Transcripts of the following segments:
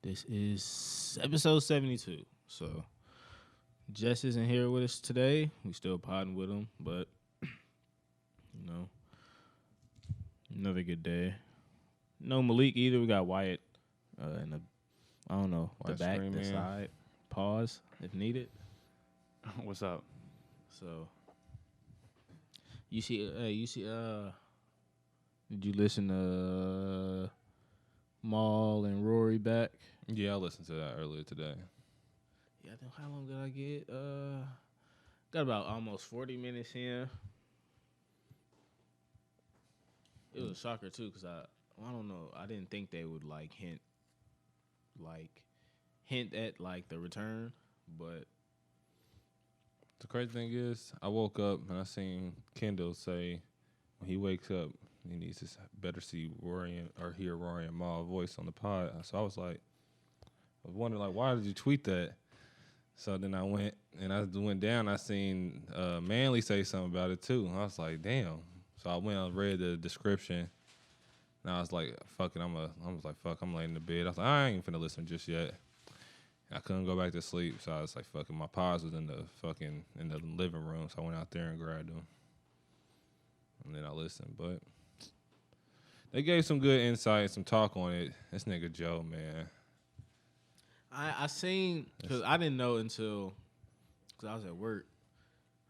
This is episode 72. So Jess isn't here with us today. We still podding with him, but you know, another good day. No Malik either. We got Wyatt in the I don't know the Wyatt back, screaming. the side. Pause if needed. What's up? So you see. Did you listen to Maul and Rory back? Yeah, I listened to that earlier today. Yeah, I think how long did I get? Got about almost 40 minutes in. It was a shocker too, cause I don't know. I didn't think they would hint at like the return, but The crazy thing is, I woke up and I seen Kendall say when he wakes up, he needs to better see Rory or hear Rory and Maul's voice on the pod. So I was wondering, like, why did you tweet that? So then I went down. I seen Manly say something about it too. I was like, damn. So I went and read the description. And I was like, fuck it. I'm laying in the bed. I was like, I ain't finna listen just yet. I couldn't go back to sleep, so I was like, fucking. My pods was in the living room, so I went out there and grabbed them, and then I listened. But they gave some good insight, some talk on it. This nigga Joe, man. I seen because I didn't know until because I was at work,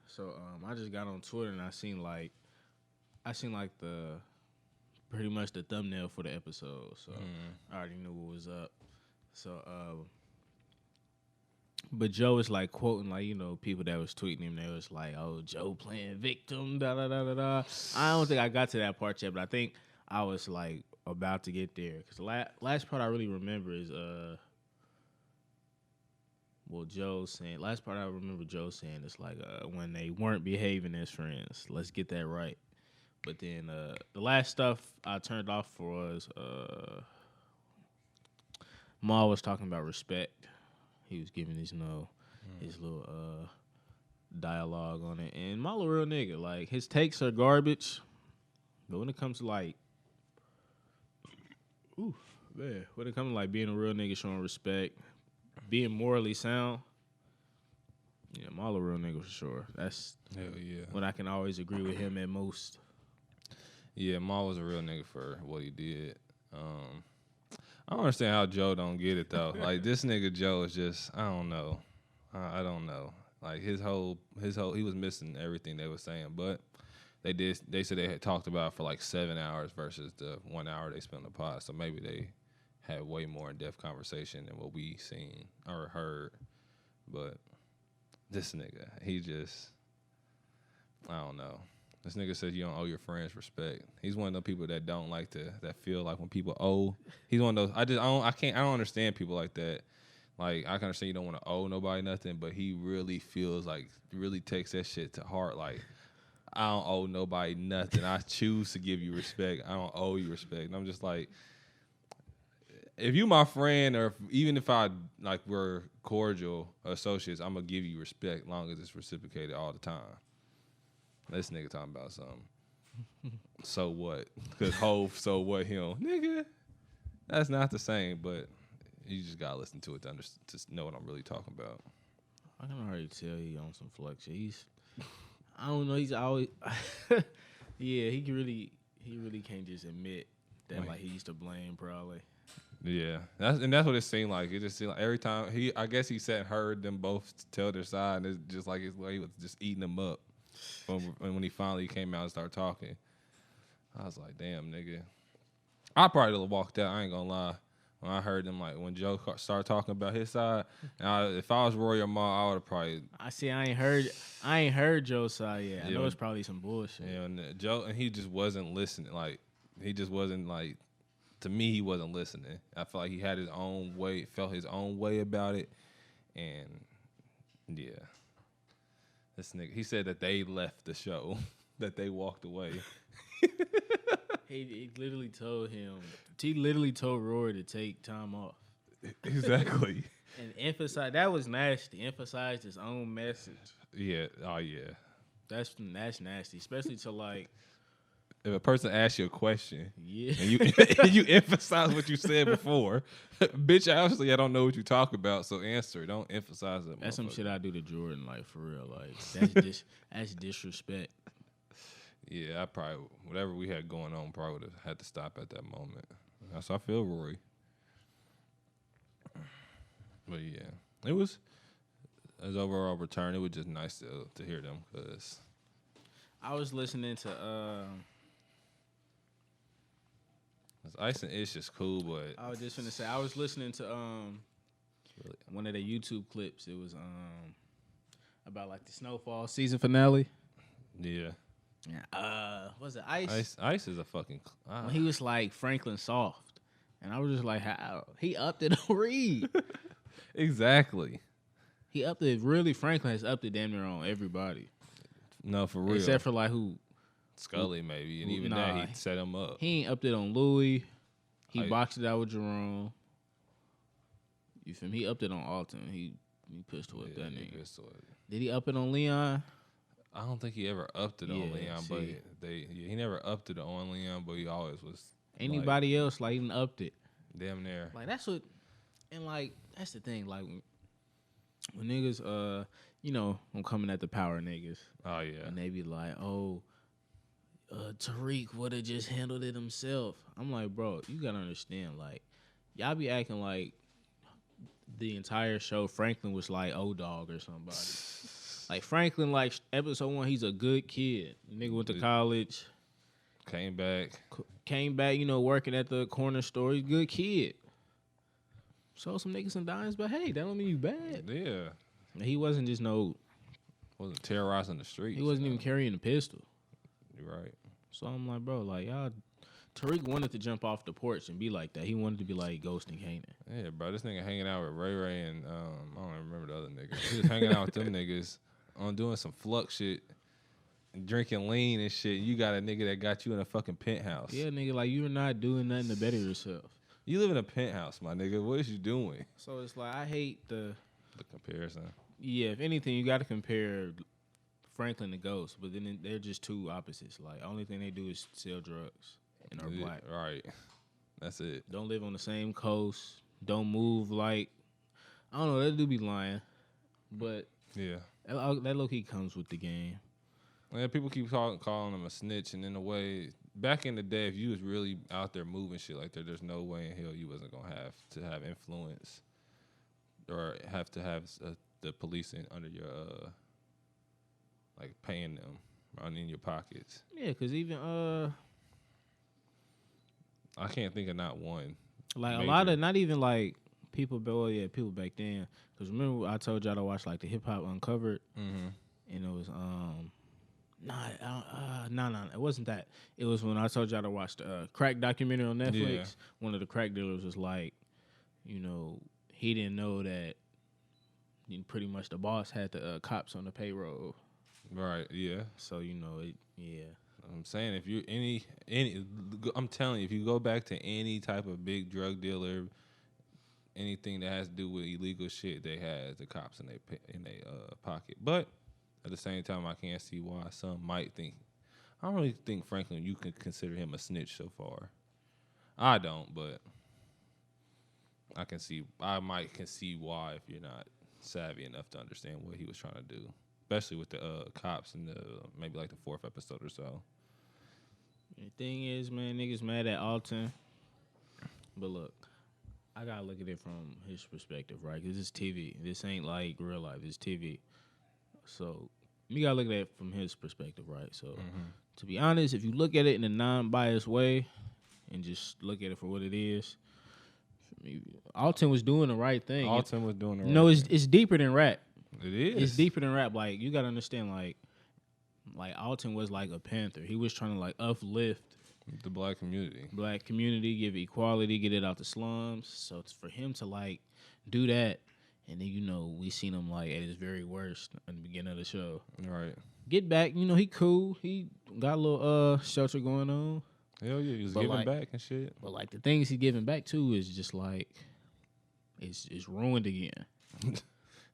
so I just got on Twitter and I seen like the pretty much the thumbnail for the episode, so I already knew what was up. So but Joe is like quoting like people that was tweeting him. They was like, "Oh, Joe playing victim." Da da da da da. I don't think I got to that part yet, but I think I was like about to get there because the last part I really remember is Joe saying last part I remember Joe saying it's like when they weren't behaving as friends. Let's get that right. But then the last stuff I turned off for was Ma was talking about respect. He was giving his his little dialogue on it, and Maul a real nigga. Like his takes are garbage, but when it comes to like, when it comes to like being a real nigga, showing respect, being morally sound, yeah, Maul a real nigga for sure. That's Hell yeah. when I can always agree with him at most. Yeah, Maul was a real nigga for what he did. I don't understand how Joe don't get it though. Like this nigga Joe is just I don't know. I don't know. Like his whole he was missing everything they were saying, but they said they had talked about it for like 7 hours versus the 1 hour they spent on the pod. So maybe they had way more in-depth conversation than what we seen or heard. But this nigga, he just I don't know. This nigga says you don't owe your friends respect. He's one of those people that don't like that feel like when people owe. He's one of those. I don't understand people like that. Like I can understand you don't want to owe nobody nothing, but he really feels like really takes that shit to heart. Like I don't owe nobody nothing. I choose to give you respect. I don't owe you respect. And I'm just like, if you my friend, or even if I like we're cordial associates, I'm gonna give you respect, long as it's reciprocated all the time. This nigga talking about something. So what? Because Hov, so what him? Nigga, that's not the same, but you just gotta listen to it to know what I'm really talking about. I can already tell he on some flex. I don't know. He's always, yeah. He really can't just admit that like he's to blame probably. Yeah, that's what it seemed like. It just seemed like every time I guess he sat and heard them both tell their side, and it's just like he was just eating them up. When he finally came out and started talking, I was like, damn, nigga. I probably would have walked out, I ain't gonna lie. When I heard them, like, when Joe started talking about his side, and if I was Roy or Ma, I would have probably... I ain't heard Joe's side yet. I know it's probably some bullshit. Yeah, and Joe, and he just wasn't listening. Like, he just wasn't, like... To me, he wasn't listening. I felt like he had his own way, felt his own way about it, and, yeah. This nigga, he said that they left the show, that they walked away. He literally told him. He literally told Rory to take time off. Exactly. And emphasize that was nasty. Emphasized his own message. Yeah. Oh yeah. That's nasty, especially to like if a person asks you a question, Yeah. and you you emphasize what you said before, bitch, obviously I don't know what you talk about, so answer. Don't emphasize it. That's some shit I do to Jordan, like for real. Like that's disrespect. Yeah, I probably whatever we had going on probably would have had to stop at that moment. That's how I feel, Rory. But yeah, it was as overall return. It was just nice to hear them because I was listening to Ice and Ish is cool, but I was just gonna say I was listening to really, one of the YouTube clips. It was about like the Snowfall season finale. yeah. Yeah. Was it Ice? Ice is a fucking. When he was like Franklin Soft, and I was just like, how he upped it on Reed. Exactly. He upped it. Really, Franklin has upped it damn near on everybody. No, for real. Except for like who? Scully maybe, and even nah, that he set him up. He ain't upped it on Louis. He boxed it out with Jerome. You feel me? He upped it on Alton. He pistol whipped that nigga. Did he up it on Leon? I don't think he ever upped it on Leon, see. but he never upped it on Leon, but he always was. Anybody else like he done upped it? Damn near. Like that's what, and like that's the thing. Like when niggas, you know, I'm coming at the power niggas. Oh yeah. And they be like, oh, Tariq would have just handled it himself. I'm like, bro, you gotta understand. Like, y'all be acting like the entire show Franklin was like O-Dog or somebody. Like Franklin, like episode 1, he's a good kid. The nigga went to college, came back, you know, working at the corner store. He's a good kid. Sold some niggas some dimes, but hey, that don't mean you bad. Yeah. He wasn't just wasn't terrorizing the streets. He wasn't even carrying a pistol. You're right. So I'm like, bro, like y'all, Tariq wanted to jump off the porch and be like that. He wanted to be like Ghost and Kanan. Yeah, bro, this nigga hanging out with Ray Ray and I don't even remember the other niggas. He was hanging out with them niggas on doing some flux shit, and drinking lean and shit. You got a nigga that got you in a fucking penthouse. Yeah, nigga, like you're not doing nothing to better yourself. You live in a penthouse, my nigga. What is you doing? So it's like I hate the comparison. Yeah, if anything, you got to compare Franklin to Ghost, but then they're just two opposites. Like only thing they do is sell drugs and are black. Right. That's it. Don't live on the same coast. Don't move like I don't know. That do be lying, but yeah, that low key comes with the game. Yeah, people keep calling him a snitch, and in a way, back in the day, if you was really out there moving shit like that, there's no way in hell you wasn't gonna have influence or have to have the police under your like paying them in your pockets. Yeah, because even I can't think of not one. Like major. A lot of not even like people back then. Because remember I told y'all to watch like the Hip Hop Uncovered, and it was no, it wasn't that. It was when I told y'all to watch the crack documentary on Netflix. Yeah. One of the crack dealers was like, you know, he didn't know that pretty much the boss had the cops on the payroll. Right. Yeah. So you know it. Yeah. I'm saying if you I'm telling you, if you go back to any type of big drug dealer, anything that has to do with illegal shit, they had the cops in their pocket. But at the same time, I can't see why some might think. I don't really think Franklin, you can consider him a snitch so far. I don't, but I might can see why if you're not savvy enough to understand what he was trying to do, especially with the cops in maybe like the 4th episode or so. The thing is, man, niggas mad at Alton, but look, I gotta look at it from his perspective, right? Because it's TV. This ain't like real life. It's TV. So you gotta look at it from his perspective, right? So to be honest, if you look at it in a non-biased way and just look at it for what it is, Alton was doing the right thing. Alton was doing the right thing. No, it's deeper than rap. It is. It's deeper than rap. Like you gotta understand, like Alton was like a panther. He was trying to like uplift the black community, give equality, get it out the slums. So it's for him to like do that, and then you know we seen him like at his very worst in the beginning of the show. Right. Get back, you know he cool. He got a little shelter going on. Hell yeah, he was giving back and shit. But like the things he's giving back to is just like it's ruined again.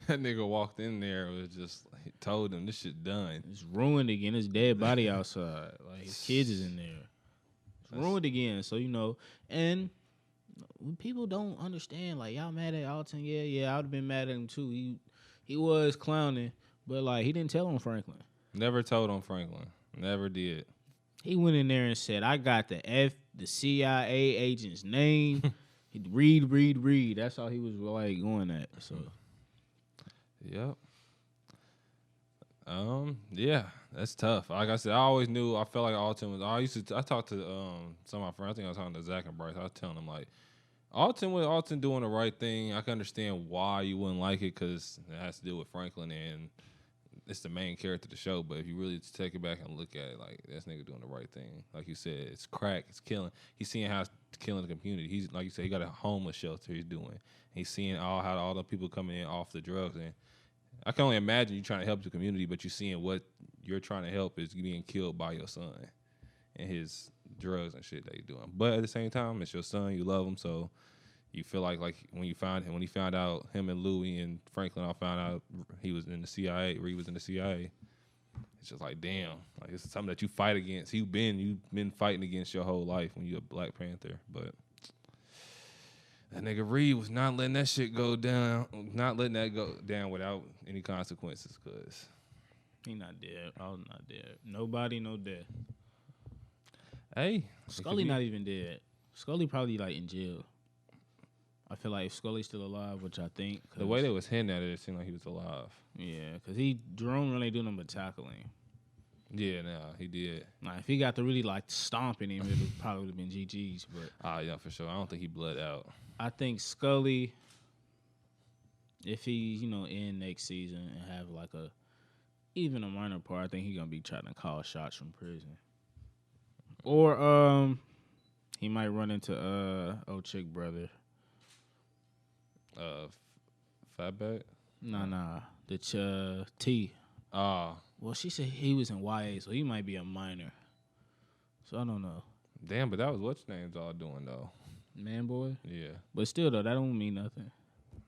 That nigga walked in there and was just he told him this shit done. It's ruined again. His dead body outside. Like his kids is in there. It's ruined again. So and people don't understand. Like y'all mad at Alton? Yeah. I would have been mad at him too. He was clowning, but like he didn't tell on Franklin. Never told on Franklin. Never did. He went in there and said, "I got the CIA agent's name." He'd read. That's all he was like going at. So, yep. Yeah, that's tough. Like I said, I always knew. I felt like Alton was. I talked to some of my friends. I think I was talking to Zach and Bryce. I was telling them like, Alton doing the right thing. I can understand why you wouldn't like it because it has to do with Franklin and it's the main character of the show. But if you really take it back and look at it, like this nigga doing the right thing. Like you said, it's crack. It's killing. He's seeing how it's killing the community. He's like you said, he got a homeless shelter. He's doing. He's seeing how all the people coming in off the drugs and. I can only imagine you trying to help the community, but you're seeing what you're trying to help is being killed by your son and his drugs and shit that he's doing. But at the same time, it's your son. You love him, so you feel like when he found out him and Louis and Franklin all found out he was in the CIA, Reed was in the CIA. It's just like damn, like it's something that you fight against. You've been fighting against your whole life when you're a Black Panther, but. That nigga Reed was not letting that shit go down, not letting that go down without any consequences, cause he not dead. I was not dead. Nobody, no death. Hey, Scully not even dead. Scully probably like in jail. I feel like if Scully's still alive, which I think. The way they was hinting at it, it seemed like he was alive. Yeah, because Jerome really do nothing but tackling. Yeah, he did. Nah, if he got to really like stomping him, it probably would have been GG's. But yeah, for sure. I don't think he bled out. I think Scully, if he in next season and have like even a minor part, I think he gonna be trying to call shots from prison, or he might run into old chick brother. Fatback? Nah, the T. Well, she said he was in YA, so he might be a minor. So I don't know. Damn, but that was what's name's all doing though. Man boy? Yeah. But still though, that don't mean nothing.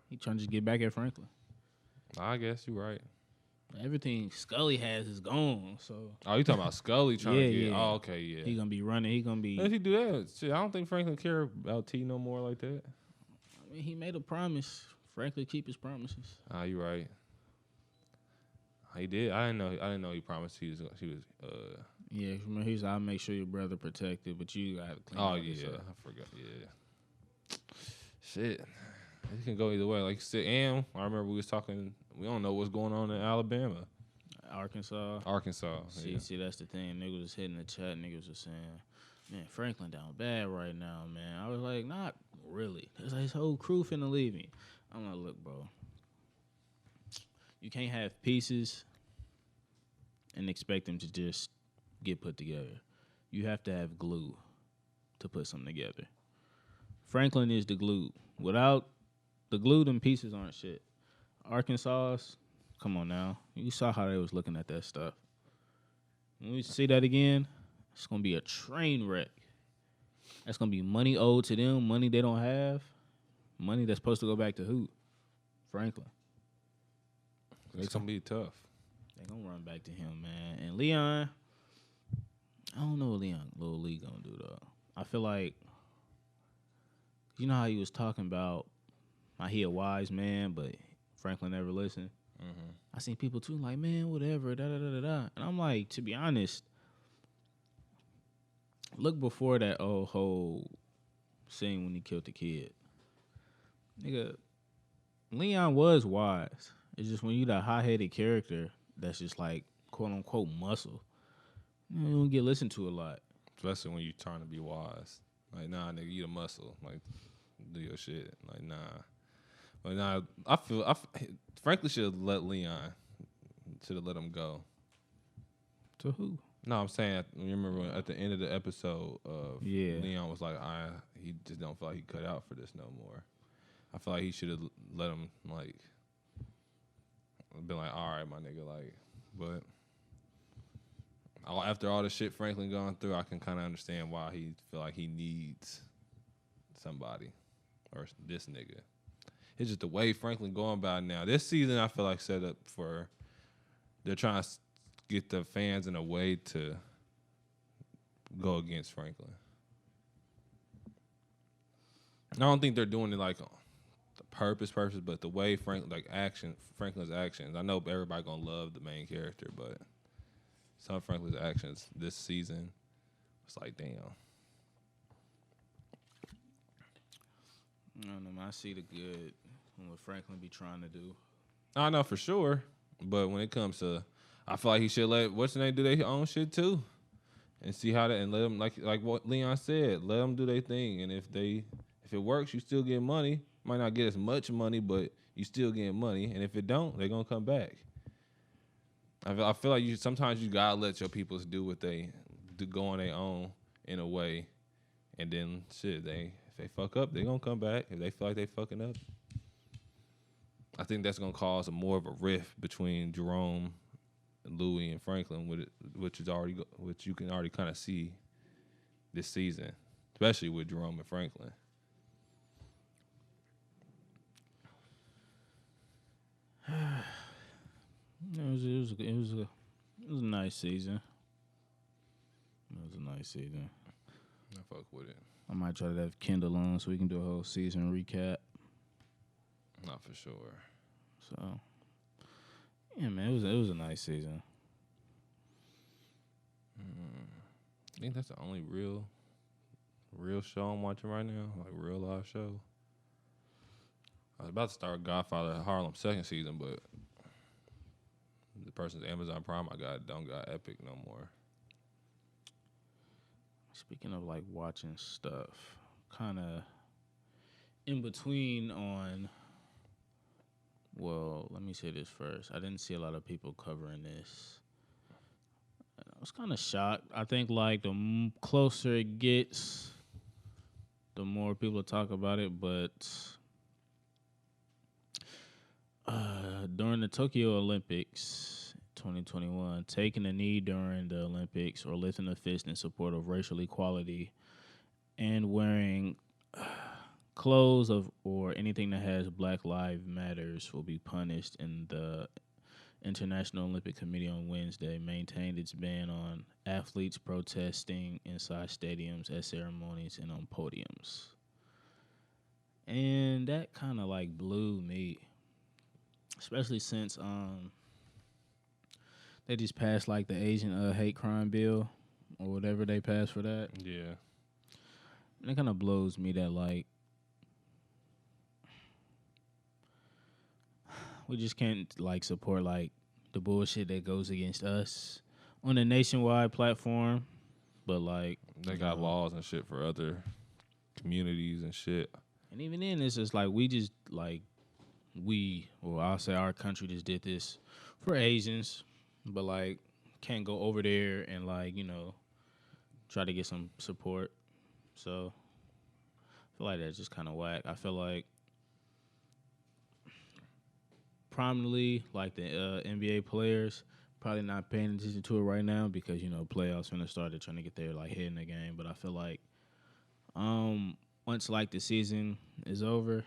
He trying to just get back at Franklin. I guess you're right. Everything Scully has is gone, so. Oh, you talking about Scully trying to get? Yeah. Oh, okay, yeah. He gonna be running. He gonna be. If he do that, shit, I don't think Franklin care about T no more like that. I mean, he made a promise. Franklin keep his promises. You right. He did. I didn't know he promised he was. Yeah, remember he said, "I'll make sure your brother protected, but you got to clean." Oh yeah, I forgot. Yeah. Shit, it can go either way. Like you said, and I remember we was talking. We don't know what's going on in Alabama, Arkansas. See, that's the thing. Niggas was hitting the chat. Niggas was saying, "Man, Franklin down bad right now, man." I was like, "Not really." It's like his whole crew finna leave me. I'm like, "Look, bro. You can't have pieces and expect them to just get put together. You have to have glue to put something together. Franklin is the glue. Without the glue, them pieces aren't shit. Arkansas, come on now. You saw how they was looking at that stuff. When we see that again, it's going to be a train wreck. That's going to be money owed to them, money they don't have, money that's supposed to go back to who? Franklin. It's going to be tough. They're going to run back to him, man. And Leon, I don't know what Lil Lee going to do, though. I feel like, you know how he was talking about how he a wise man, but Franklin never listened? Mm-hmm. I seen people, too, like, man, whatever, da-da-da-da-da. And I'm like, to be honest, look before that whole scene when he killed the kid. Nigga, Leon was wise. It's just when you that hot-headed character that's just like, quote-unquote, muscle, you don't get listened to a lot. Especially when you're trying to be wise. Like, nah, nigga, you the muscle. Like, do your shit. Like, nah. But nah, I feel Franklin should have let Leon. Should have let him go. To who? No, I'm saying, you remember at the end of the episode, Leon was like, he just don't feel like he cut out for this no more. I feel like he should have let him, like, been like, all right, my nigga, like, but after all the shit Franklin gone through, I can kind of understand why he feel like he needs somebody or this nigga. It's just the way Franklin going about it now. This season, I feel like set up for they're trying to get the fans in a way to go against Franklin. I don't think they're doing it like the purpose, but the way Franklin's actions. I know everybody gonna love the main character, but some of Franklin's actions this season, it's like, damn. I don't know, man. I see the good in what Franklin be trying to do. I know for sure, but when it comes to, I feel like he should let what's the name do their own shit too, and see how that and let them like what Leon said, let them do their thing, and if it works, you still get money. Might not get as much money, but you still get money, and if it don't, they're gonna come back. I feel like sometimes you gotta let your peoples do what they do, go on their own in a way, and then shit, if they fuck up, they gonna come back. If they feel like they fucking up, I think that's gonna cause more of a rift between Jerome, Louis, and Franklin, which you can already kind of see this season, especially with Jerome and Franklin. It was a nice season. It was a nice season. I fuck with it. I might try to have Kendall on so we can do a whole season recap. Not for sure. So, yeah, man, it was a nice season. I think that's the only real show I'm watching right now, like real live show. I was about to start Godfather Harlem second season, but the person's Amazon Prime don't got Epic no more. Speaking of like watching stuff, kind of in between on. Well, let me say this first. I didn't see a lot of people covering this. I was kind of shocked. I think like the closer it gets, the more people talk about it. But during the Tokyo Olympics 2021, taking a knee during the Olympics or lifting a fist in support of racial equality and wearing clothes or anything that has Black Lives Matters will be punished. And the International Olympic Committee on Wednesday maintained its ban on athletes protesting inside stadiums, at ceremonies, and on podiums. And that kind of like blew me, especially since they just passed like the Asian hate crime bill or whatever they passed for that. Yeah. And it kind of blows me that like we just can't like support like the bullshit that goes against us on a nationwide platform, but like they got laws and shit for other communities and shit. And even then, it's just like we just like I'll say our country just did this for Asians, but like can't go over there and like try to get some support. So I feel like that's just kind of whack. I feel like prominently like the NBA players probably not paying attention to it right now because playoffs finna start. They're trying to get their like head in the game. But I feel like once like the season is over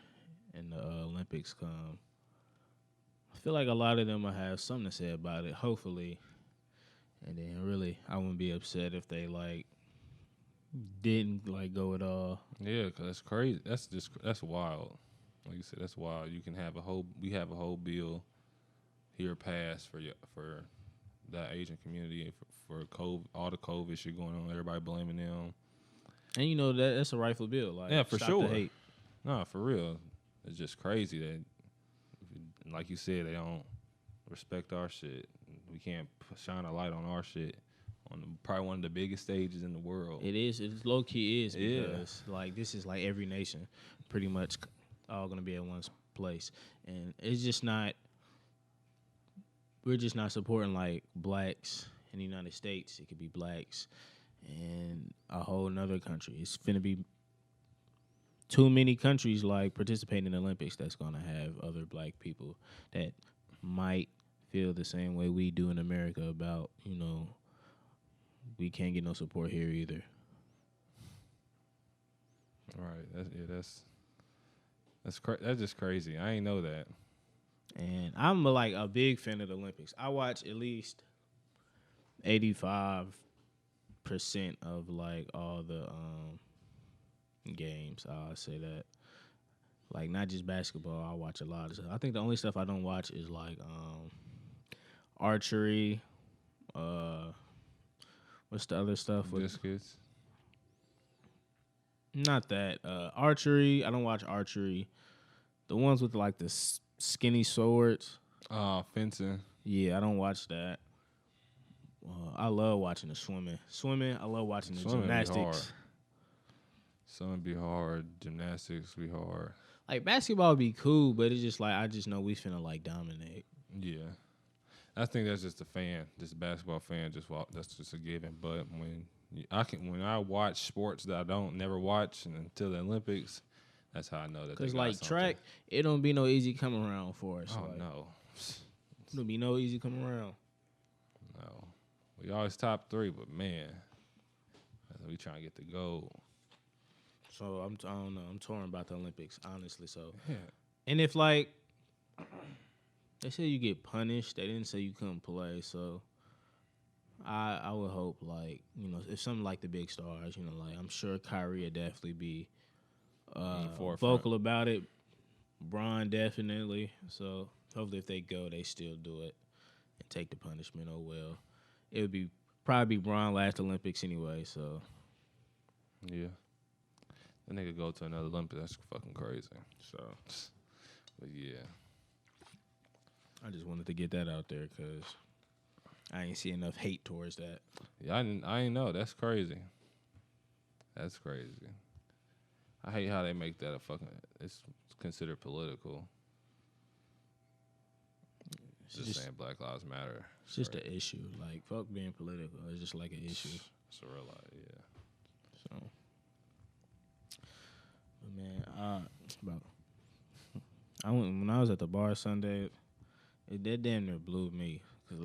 and the Olympics come, I feel like a lot of them will have something to say about it, hopefully. And then really, I wouldn't be upset if they like didn't like go at all. Yeah, cause that's crazy. That's wild. Like you said, that's wild. You can have we have a whole bill here passed for that Asian community for COVID, all the COVID shit going on. Everybody blaming them. And that's a rightful bill. Like, yeah, for stop sure. the hate. No, for real. It's just crazy that, like you said, they don't respect our shit. We can't shine a light on our shit on probably one of the biggest stages in the world. It is. It low key is because like this is like every nation, pretty much all gonna be at one place, and it's just not. We're just not supporting like blacks in the United States. It could be blacks in a whole nother country. It's finna be too many countries like participating in the Olympics that's gonna have other black people that might feel the same way we do in America about we can't get no support here either. Right. That's just crazy. I ain't know that. And I'm a big fan of the Olympics. I watch at least 85% of like all the games. I'll say that. Like not just basketball, I watch a lot of stuff. I think the only stuff I don't watch is like archery. What's the other stuff? Discus. Not that. Archery. I don't watch archery. The ones with like the skinny swords. Fencing. Yeah, I don't watch that. I love watching the swimming. I love watching the gymnastics. Swimming be hard. Gymnastics be hard. Like basketball be cool, but it's just like I just know we finna like dominate. Yeah, I think that's just a fan, just a basketball fan. That's just a given. But when I watch sports that I don't never watch until the Olympics, that's how I know that. Because like track, it don't be no easy come around for us. Oh like, no, it'll be no easy come around. No, we always top 3, but man, we trying to get the gold. So I don't know. I'm torn about the Olympics, honestly. So, yeah. And if like they say you get punished, they didn't say you couldn't play. So I would hope like if something like the big stars, like I'm sure Kyrie would definitely be vocal about it. Bron definitely. So hopefully if they go, they still do it and take the punishment. Oh well, it would probably be Bron last Olympics anyway. So yeah. That nigga go to another Olympics. That's fucking crazy. So, but yeah. I just wanted to get that out there because I ain't see enough hate towards that. Yeah, I ain't know. That's crazy. That's crazy. I hate how they make that it's considered political. Just saying Black Lives Matter. It's just an issue. Like, fuck being political. It's just like an issue. It's a real life, yeah. So. Man, when I was at the bar Sunday, that damn near blew me because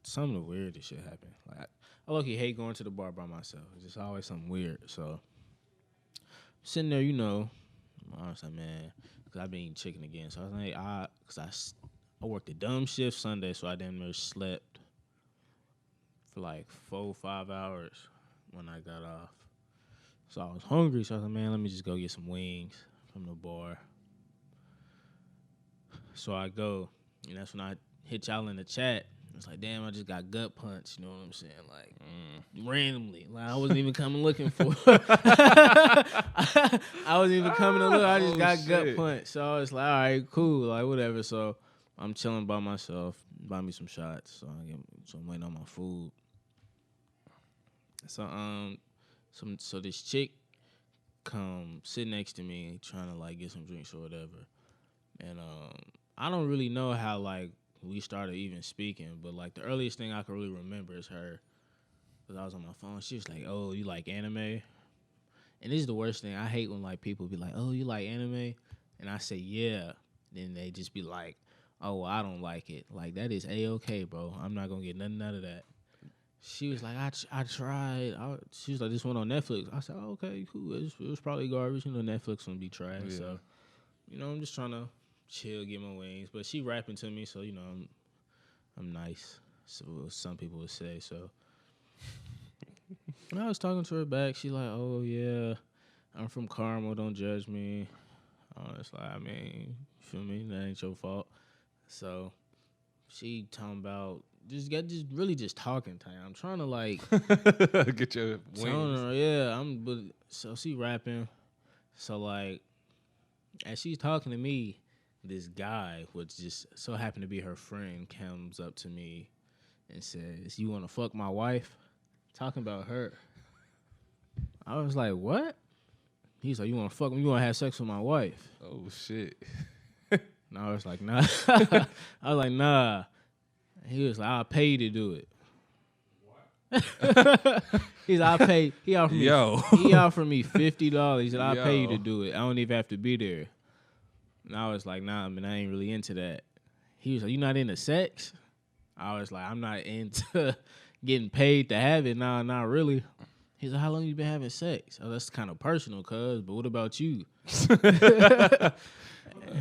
some of the weirdest shit happened. Like I low-key hate going to the bar by myself. It's just always something weird. So sitting there, I was like, man, because I've been eating chicken again. So I was like, because I worked a dumb shift Sunday, so I damn near slept for like 4 or 5 hours when I got off. So I was hungry, so I was like, man, let me just go get some wings from the bar. So I go, and that's when I hit y'all in the chat. It's like, damn, I just got gut punched, you know what I'm saying? Like, randomly. Like, I wasn't even coming looking for it. I wasn't even coming to look. I just got gut punched. So I was like, all right, cool, like, whatever. So I'm chilling by myself, buy me some shots. So I'm waiting on my food. So this chick come sit next to me trying to like get some drinks or whatever. And I don't really know how like we started even speaking, but like the earliest thing I can really remember is her. Because I was on my phone. She was like, oh, you like anime? And this is the worst thing. I hate when like people be like, oh, you like anime? And I say, yeah. Then they just be like, oh, well, I don't like it. Like that is A-okay, bro. I'm not going to get nothing out of that. She was like, I tried. She was like, this one on Netflix. I said, oh, okay, cool. It was probably garbage. Netflix wouldn't be trash. Yeah. So, I'm just trying to chill, get my wings. But she rapping to me, so, I'm nice. So some people would say. So I was talking to her back. She like, oh, yeah, I'm from Carmel. Don't judge me. I was like, I mean, you feel me? That ain't your fault. So she talking about just talking time. I'm trying to like get your wings. Her, yeah, so she rapping. So like as she's talking to me, this guy, which just so happened to be her friend, comes up to me and says, "You want to fuck my wife?" Talking about her. I was like, "What?" He's like, "You want to fuck me? You want to have sex with my wife?" Oh shit. And I was like, "Nah." I was like, "Nah." He was like, I'll pay you to do it. What? He's like, I'll pay. He offered me $50. He said, I'll pay you to do it. I don't even have to be there. And I was like, nah, man, I ain't really into that. He was like, you not into sex? I was like, I'm not into getting paid to have it. Nah, not really. He's like, how long you been having sex? Oh, that's kind of personal, cuz, but what about you?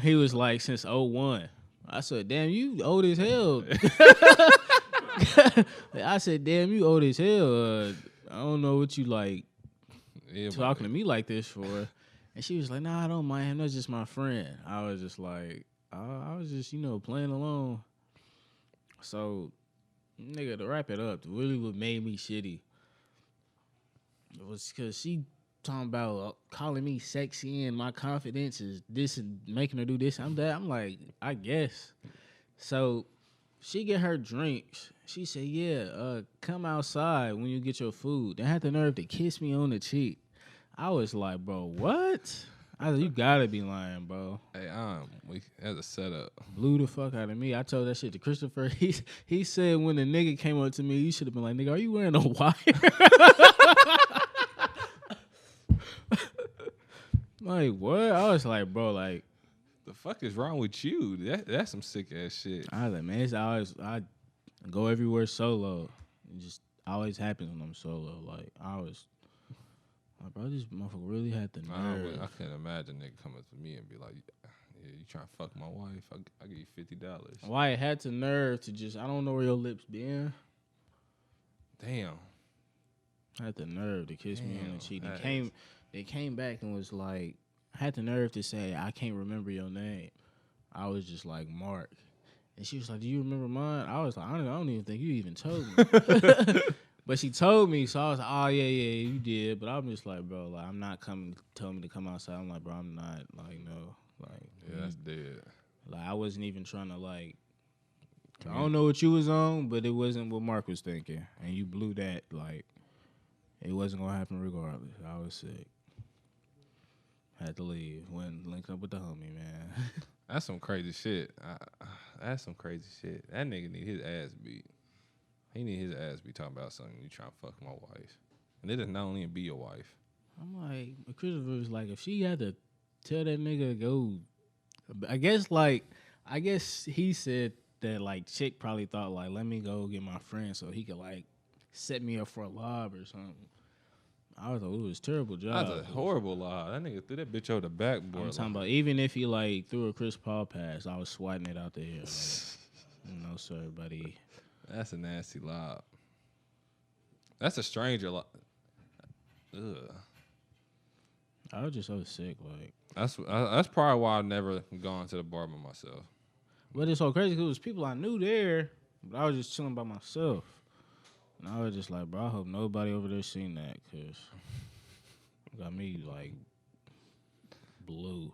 He was like, since '01. I said, damn, you old as hell. I said, damn, you old as hell. I don't know what you like talking to me like this for. And she was like, nah, I don't mind him. That's just my friend. I was just like, I was just, playing along. So, nigga, to wrap it up, really what made me shitty was because she talking about calling me sexy and my confidence is this and making her do this. I'm like, I guess. So she get her drinks. She said, yeah, come outside when you get your food. They had the nerve to kiss me on the cheek. I was like, bro, what? I said, you gotta be lying, bro. Hey, that's a setup. Blew the fuck out of me. I told that shit to Christopher. He said when the nigga came up to me, you should have been like, nigga, are you wearing a wire? Like, what? I was like, bro, like, the fuck is wrong with you? That's some sick ass shit. I was like, man, I go everywhere solo. It just always happens when I'm solo. Like, I was like, bro, this motherfucker really had the nerve. I can't imagine nigga coming to me and be like, yeah, you trying to fuck my wife? I'll give you $50. Why it had the nerve to just, I don't know where your lips been. Damn. I had the nerve to kiss me on the cheek. They came back and was like, I had the nerve to say, I can't remember your name. I was just like, Mark. And she was like, do you remember mine? I was like, I don't even think you even told me. But she told me, so I was like, oh, yeah, you did. But I'm just like, bro, like, I'm not coming, telling me to come outside. I'm like, bro, I'm not, like, no. Like, yeah, that's dead. Like, I wasn't even trying to, like, I don't know what you was on, but it wasn't what Mark was thinking. And you blew that, like, it wasn't going to happen regardless. I was sick. Had to leave. Went linked up with the homie, man. That's some crazy shit. That's some crazy shit. That nigga need his ass beat. He need his ass beat talking about something you trying to fuck my wife. And it does not only be your wife. I'm like, Christopher was like, if she had to tell that nigga to go, I guess he said that, like, chick probably thought, like, let me go get my friend so he could, like, set me up for a lob or something. I was like, it was a terrible job. That's a horrible lie. That nigga threw that bitch over the backboard. I'm talking about, even if he, like, threw a Chris Paul pass, I was swatting it out there. Like, no, sir, buddy. That's a nasty lob. That's a stranger lob. Ugh. I was just so sick, like. That's probably why I've never gone to the bar by myself. But it's so crazy because it was people I knew there, but I was just chilling by myself. And I was just like, bro, I hope nobody over there seen that because it got me, like, blue.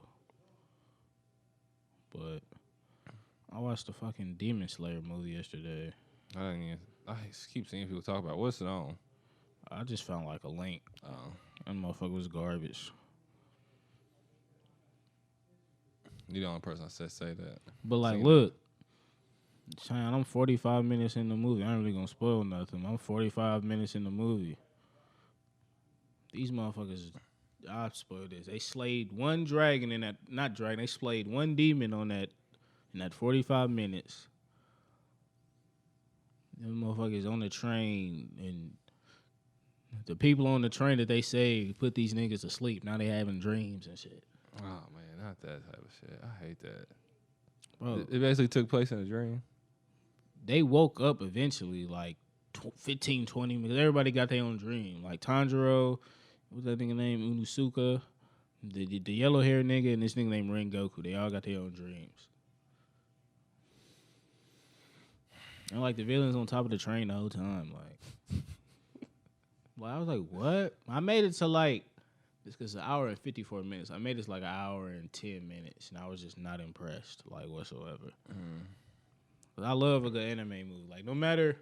But I watched the fucking Demon Slayer movie yesterday. I keep seeing people talk about what's it on. I just found, like, a link. Oh. That motherfucker was garbage. You the only person I said say that. But, like, look. Cheyenne, I'm 45 minutes in the movie. I ain't really gonna spoil nothing. I'm 45 minutes in the movie. These motherfuckers, I spoiled this. They slayed one dragon in that, not dragon, they slayed one demon on that, in that 45 minutes. Them motherfuckers on the train, and the people on the train that they saved put these niggas to sleep. Now they having dreams and shit. Oh, man, not that type of shit. I hate that. Bro, It basically took place in a dream. They woke up eventually, like 15, 20 minutes. Everybody got their own dream. Like Tanjiro, what's that nigga name? Unusuka, the yellow hair nigga, and this nigga named Rengoku. They all got their own dreams. And like the villains on top of the train the whole time. Like I was like, what? I made it to like, it's because it's an hour and 54 minutes. I made it to like an hour and 10 minutes, and I was just not impressed, like, whatsoever. But I love a good anime movie. Like, no matter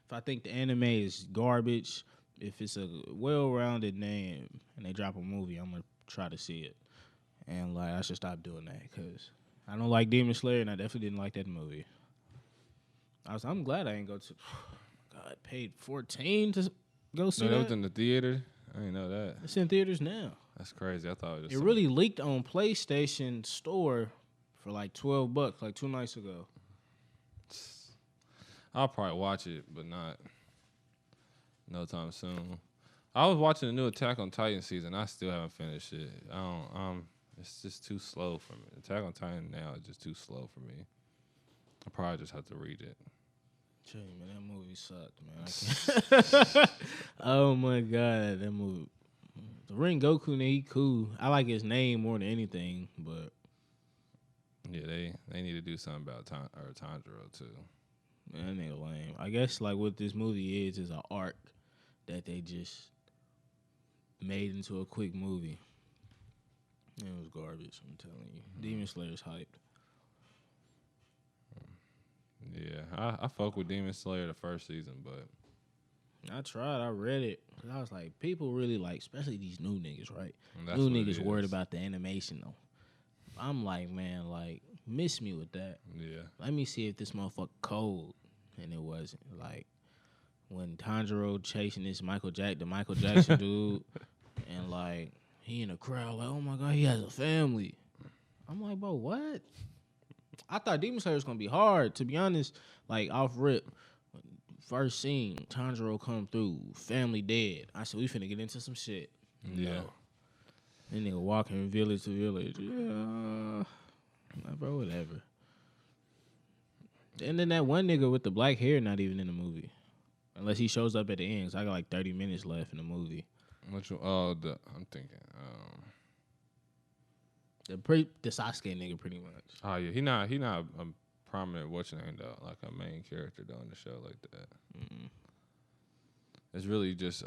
if I think the anime is garbage, if it's a well-rounded name and they drop a movie, I'm going to try to see it. And, like, I should stop doing that because I don't like Demon Slayer, and I definitely didn't like that movie. I'm glad I ain't go to... God, paid $14 to go see No, that. that was in the theater? I didn't know that. It's in theaters now. That's crazy. I thought it was... It really leaked on PlayStation Store for like $12, like 2 nights ago. I'll probably watch it, but not no time soon. I was watching the new Attack on Titan season. I still haven't finished it. It's just too slow for me. Attack on Titan now is just too slow for me. I probably just have to read it. Tell you, man, that movie sucked, man. I can't. Oh my god, that movie. The Rengoku, he cool. I like his name more than anything, but Yeah, they need to do something about Tanjiro too. man, that nigga lame. I guess like what this movie is an arc that they just made into a quick movie. It was garbage, I'm telling you. Demon Slayer's hyped. Yeah, I fuck with Demon Slayer the first season, but I tried, I read it. Cause I was like, people really like, especially these new niggas, right? that's New what it niggas worried is. about the animation though. I'm like, man, like, miss me with that. Yeah, Let me see if this motherfucker cold. And it wasn't. Like, when Tanjiro chasing this Michael Jackson dude, and like, he in the crowd, like, oh my God, he has a family. I'm like, bro, what? I thought Demon Slayer was gonna be hard, to be honest. Like, off rip, first scene, Tanjiro come through, family dead. I said, we finna get into some shit. yeah. No. That nigga walking village to village. Yeah. Like, bro, whatever. And then that one nigga with the black hair not even in the movie. Unless he shows up at the end. So I got like 30 minutes left in the movie. Which one? Oh, I'm thinking. The Sasuke nigga pretty much. Oh yeah, he not a prominent watching name though, like a main character though in the show like that. Mm-mm. It's really just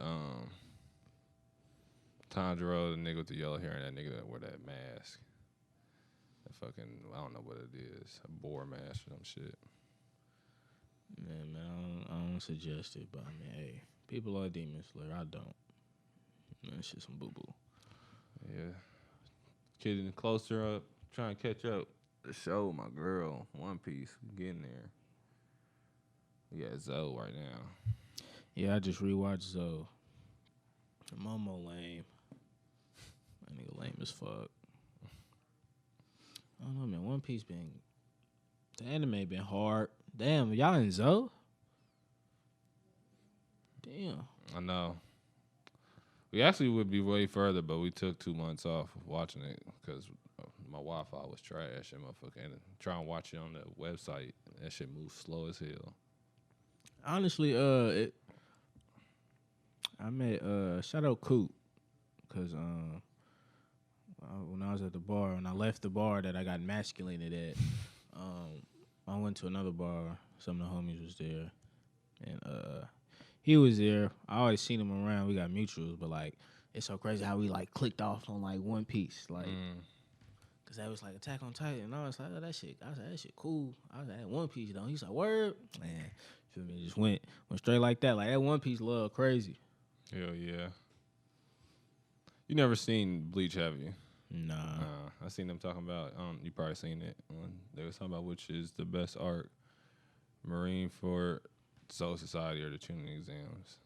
Tanjiro, the nigga with the yellow hair, and that nigga that wear that mask. That fucking, I don't know what it is, a boar mask or some shit. Man, I don't suggest it, but I mean, hey, people like Demon Slayer. I don't. That shit some boo boo. Yeah, getting closer up, trying to catch up. The show, my girl, One Piece, we getting there. We got Zoe right now. Yeah, I just rewatched Zoe. Momo lame. That nigga lame as fuck. I don't know, man. One Piece the anime been hard. Damn, y'all in Zoe? Damn. I know. We actually would be way further, but we took 2 months off of watching it because my Wi-Fi was trash and motherfucker. And trying to watch it on the website, that shit moves slow as hell. Honestly, I met shout out Coop, cause when I was at the bar, when I left the bar that I got emasculated at, I went to another bar. Some of the homies was there, and he was there. I always seen him around. We got mutuals, but like it's so crazy how we like clicked off on like One Piece, like. Cause that was like Attack on Titan, and I was like, oh, that shit. I was like, that shit cool. I was like, that One Piece though. He's like, word, man. Feel me? Just went straight like that. Like that One Piece love crazy. Hell yeah. You never seen Bleach, have you? Nah. I seen them talking about. You probably seen it when they was talking about which is the best arc, Marine for Soul Society or the tuning exams.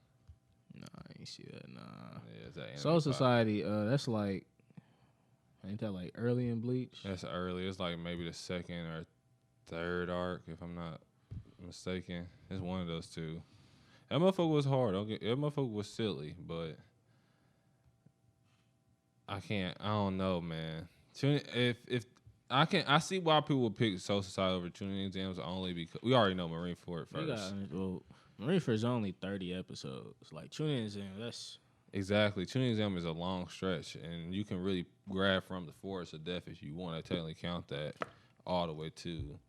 Nah, I ain't see that. Nah. Yeah, it's that anime Soul pop. Society. That's like. Ain't that like early in Bleach? That's early. It's like maybe the second or third arc, if I'm not mistaken. It's one of those two. That motherfucker was hard. That motherfucker was silly, but I don't know, man. If I see why people would pick Soul Society over tuning exams only because we already know Marine for it first. Marine for is only 30 episodes. Like tuning exam, that's Exactly. Tuning exam is a long stretch, and you can really grab from the Forest of Death if you want to technically count that all the way to.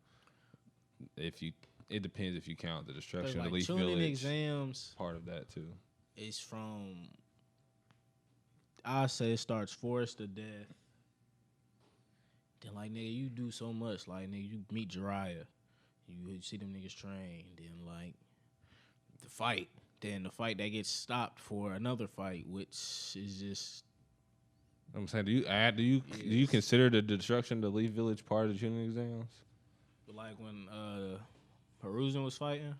It depends if you count the destruction of the Leaf tuning Village. Exams Part of that too. is from. I say it starts Forest of Death. Then like nigga, you do so much. Like nigga, you meet Jiraiya, you see them niggas train. Then like the fight. Then the fight that gets stopped for another fight, which is just. I'm saying, do you consider the destruction of the Leaf Village part of the tuning exams? Like when Peruzan was fighting?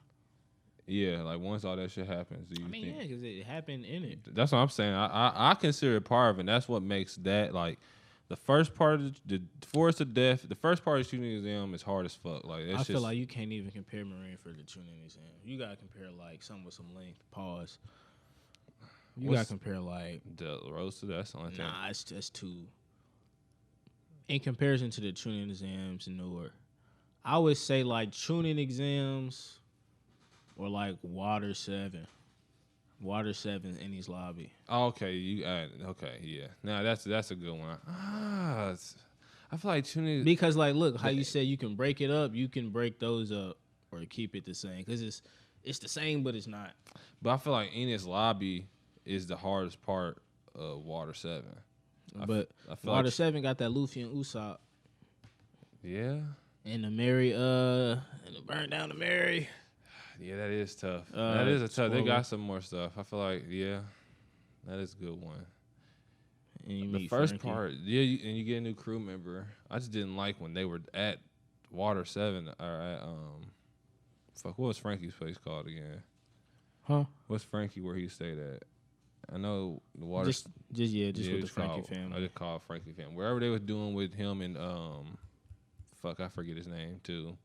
Yeah, like once all that shit happens, do you think? Yeah, because it happened in it. That's what I'm saying. I consider it part of it, and that's what makes that, like, the first part of the Forest of Death, the first part of the tuning exam is hard as fuck. Like I feel like you can't even compare Marine for the tuning exam. You gotta compare like something with some length. Pause. You gotta compare like the roast to that's the only thing. Nah, it's just too. in comparison to the tuning exams newer, I would say like tuning exams or like Water 7. Water 7 in his lobby. Oh, okay, okay, yeah. Now that's a good one. I feel like tuning Because like look, how you said you can break it up, you can break those up or keep it the same. Because it's the same, but it's not. but I feel like Ennis Lobby is the hardest part of Water 7. But I feel Water like 7 got that Luffy and Usopp. Yeah. And the Mary, and the burn down the Mary. Yeah, that is tough. That is a tough. They spoiler. got some more stuff. I feel like, yeah, that is a good one. And you The meet first Frankie. part, yeah, and you get a new crew member. I just didn't like when they were at Water 7 or at what was Frankie's place called again? Huh? What's Frankie where he stayed at? I know the Water. Just with the Frankie family. I just called Frankie family. Wherever they was doing with him and I forget his name too.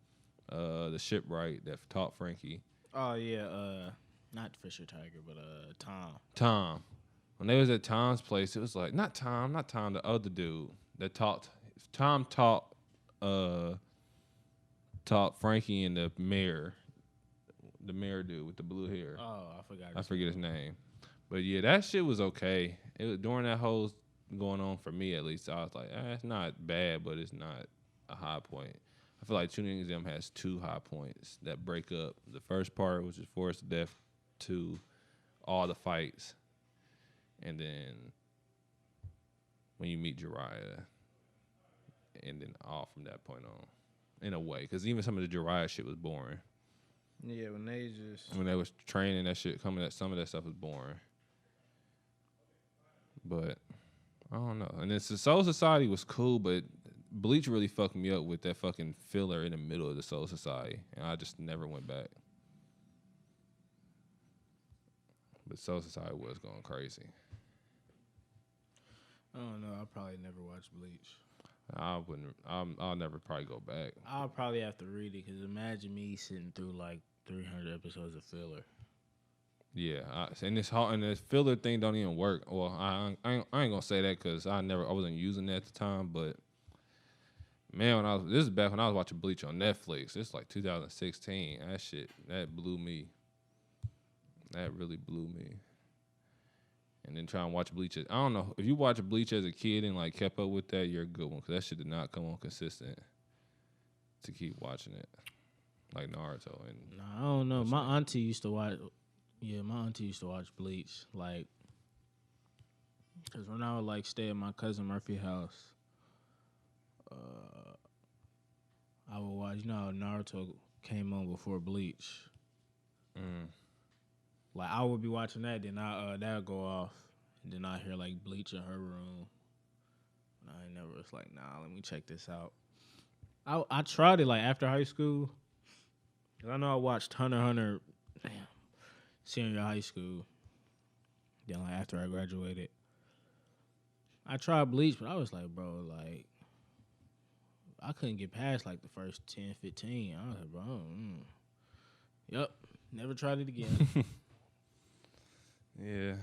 The shipwright that taught Frankie. Oh yeah, not Fisher Tiger, but Tom. Tom. When they was at Tom's place, it was like not Tom, the other dude that taught. Tom taught Frankie and the mayor dude with the blue hair. Oh, I forget his name. But yeah, that shit was okay. It was during that whole going on for me at least. I was like, it's not bad, but it's not a high point. I feel like tuning exam has 2 high points that break up the first part, which is Forest to Death, to all the fights, and then when you meet Jiraiya, and then all from that point on, in a way, because even some of the Jiraiya shit was boring. Yeah, when they was training, that shit some of that stuff was boring. But I don't know. And then Soul Society was cool, but Bleach really fucked me up with that fucking filler in the middle of the Soul Society, and I just never went back. But Soul Society was going crazy. I don't know. I'll probably never watch Bleach. I wouldn't. I'll never probably go back. I'll probably have to read it because imagine me sitting through like 300 episodes of filler. Yeah, and this filler thing don't even work. Well, I ain't gonna say that because I wasn't using that at the time. But man, this is back when I was watching Bleach on Netflix. It's like 2016. That blew me. That really blew me. And then try and watch Bleach. I don't know if you watch Bleach as a kid and like kept up with that, you're a good one because that shit did not come on consistent to keep watching it like Naruto. And I don't know. My auntie used to watch. Yeah, my auntie used to watch Bleach, like, because when I would, like, stay at my cousin Murphy's house, I would watch, how Naruto came on before Bleach. Like, I would be watching that, then that would go off, and then I hear, like, Bleach in her room. And I never was like, nah, let me check this out. I tried it, like, after high school, because I know I watched Hunter x Hunter, senior high school. Then like after I graduated, I tried Bleach, but I was like, bro, like I couldn't get past like the first 10, 15. I was like, bro, yep, never tried it again. Yeah,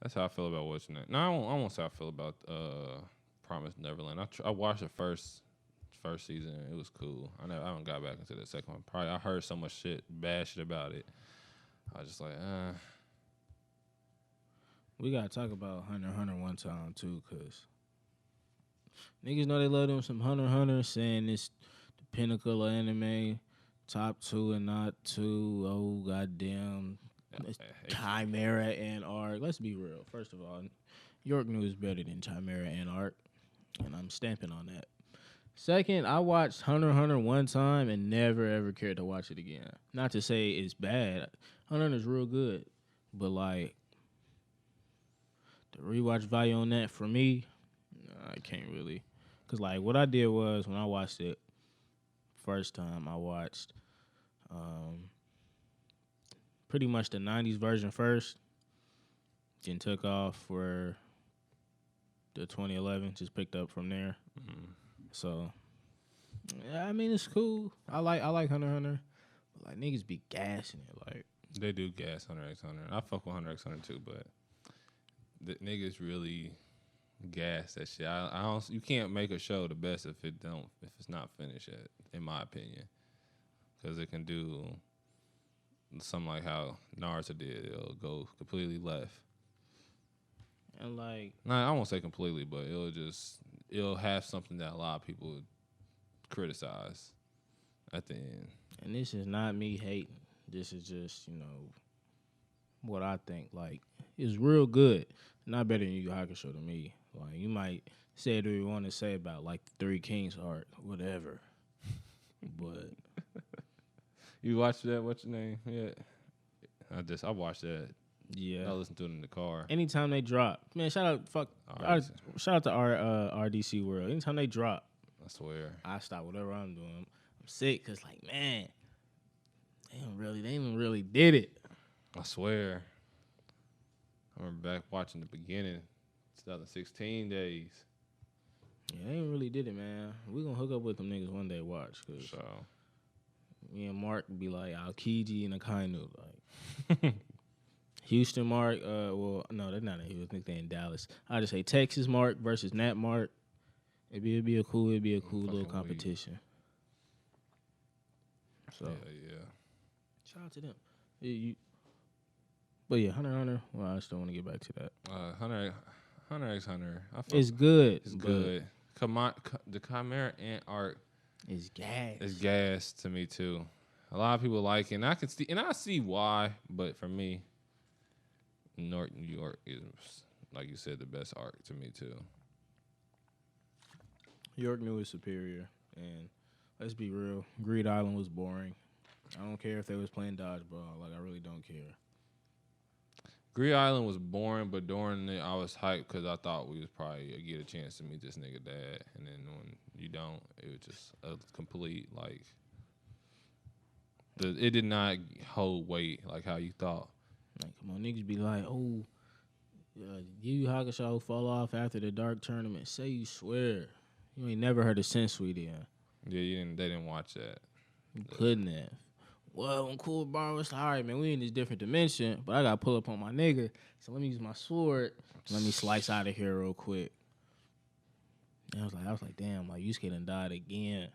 that's how I feel about watching it. No, I won't say I feel about Promised Neverland. I watched the first season. It was cool. I haven't got back into the second one. Probably I heard so much bad shit about it. I was just like, We gotta talk about Hunter x Hunter one time too, cause niggas know they love them some Hunter x Hunter, saying it's the pinnacle of anime, top 2 and not 2. Oh goddamn, Chimera and Arc. Let's be real. First of all, York New is better than Chimera and Arc, and I'm stamping on that. Second, I watched Hunter x Hunter one time and never ever cared to watch it again. Not to say it's bad. Hunter x Hunter's real good, but like the rewatch value on that for me, I can't really. Cause like what I did was when I watched it first time, I watched pretty much the 90s version first, then took off for the 2011, just picked up from there. So, yeah, I mean, it's cool. I like Hunter x Hunter. But, like, niggas be gassing it. Like, they do gas Hunter x Hunter. I fuck with Hunter x Hunter too, but the niggas really gas that shit. I don't. You can't make a show the best if it's not finished yet, in my opinion, because it can do something like how Naruto did. It'll go completely left. And like, I won't say completely, but it'll have something that a lot of people would criticize at the end. and this is not me hating. This is just, what I think. Like, it's real good. Not better than Yu Yu Hakusho to me. Like, you might say what you want to say about, like, the Three Kings arc, whatever. But you watched that? What's your name? Yeah. I watched that. yeah. I listened to it in the car. Anytime they drop. Man, shout out to RDC World. Anytime they drop. I swear. I stop whatever I'm doing. I'm sick because, like, man, they even really did it. I swear. I remember back watching the beginning, 2016 days. Yeah, they even really did it, man. We gonna hook up with them niggas one day, watch. Cause So. me and Mark be like, Aokiji and Akainu. Like, Houston Mark, well, no, they're not in Houston. I think they're in Dallas. I just say Texas Mark versus Nat Mark. It'd be a cool little competition. So yeah. shout out to them. But yeah, Hunter x Hunter. Well, I still want to get back to that. Hunter x Hunter. It's good. It's good. The Chimera Ant arc is gas. It's gas to me too. A lot of people like it, and I see why. But for me, North New York is, like you said, the best arc to me too. York New is superior, and let's be real, Greed Island was boring. I don't care if they was playing dodgeball. Like, I really don't care. Greed Island was boring, but during it, I was hyped because I thought we was probably get a chance to meet this nigga dad, and then when you don't, it was just a complete, like, it did not hold weight like how you thought. Like, come on, niggas be like, Yu Yu Hakusho fall off after the Dark Tournament. Say you swear. You ain't never heard of Sensui then. Yeah, they didn't watch that. You couldn't have. Well, I'm cool, bro. It's all right, man. We in this different dimension, but I got to pull up on my nigga. So let me use my sword. Let me slice out of here real quick. And I was like, damn, like, Yusuke done died again.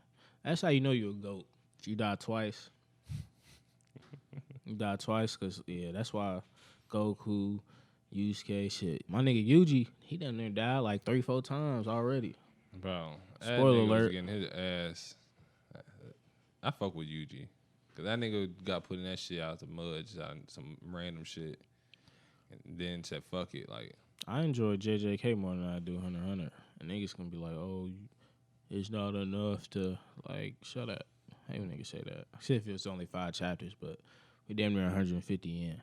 That's how you know you're a GOAT. If you die twice. You die twice because, yeah, that's why Goku, Yusuke, shit. My nigga Yuji, he done there died like 3-4 times already. Bro, spoiler alert. Was getting his ass. I fuck with Yuji. Because that nigga got put in that shit out the mud, just out some random shit. And then said, fuck it. Like, I enjoy JJK more than I do Hunter x Hunter. And niggas gonna be like, oh, it's not enough to, like, shut up. I hate when niggas say that. Except if it's only 5 chapters, but we damn near 150 in.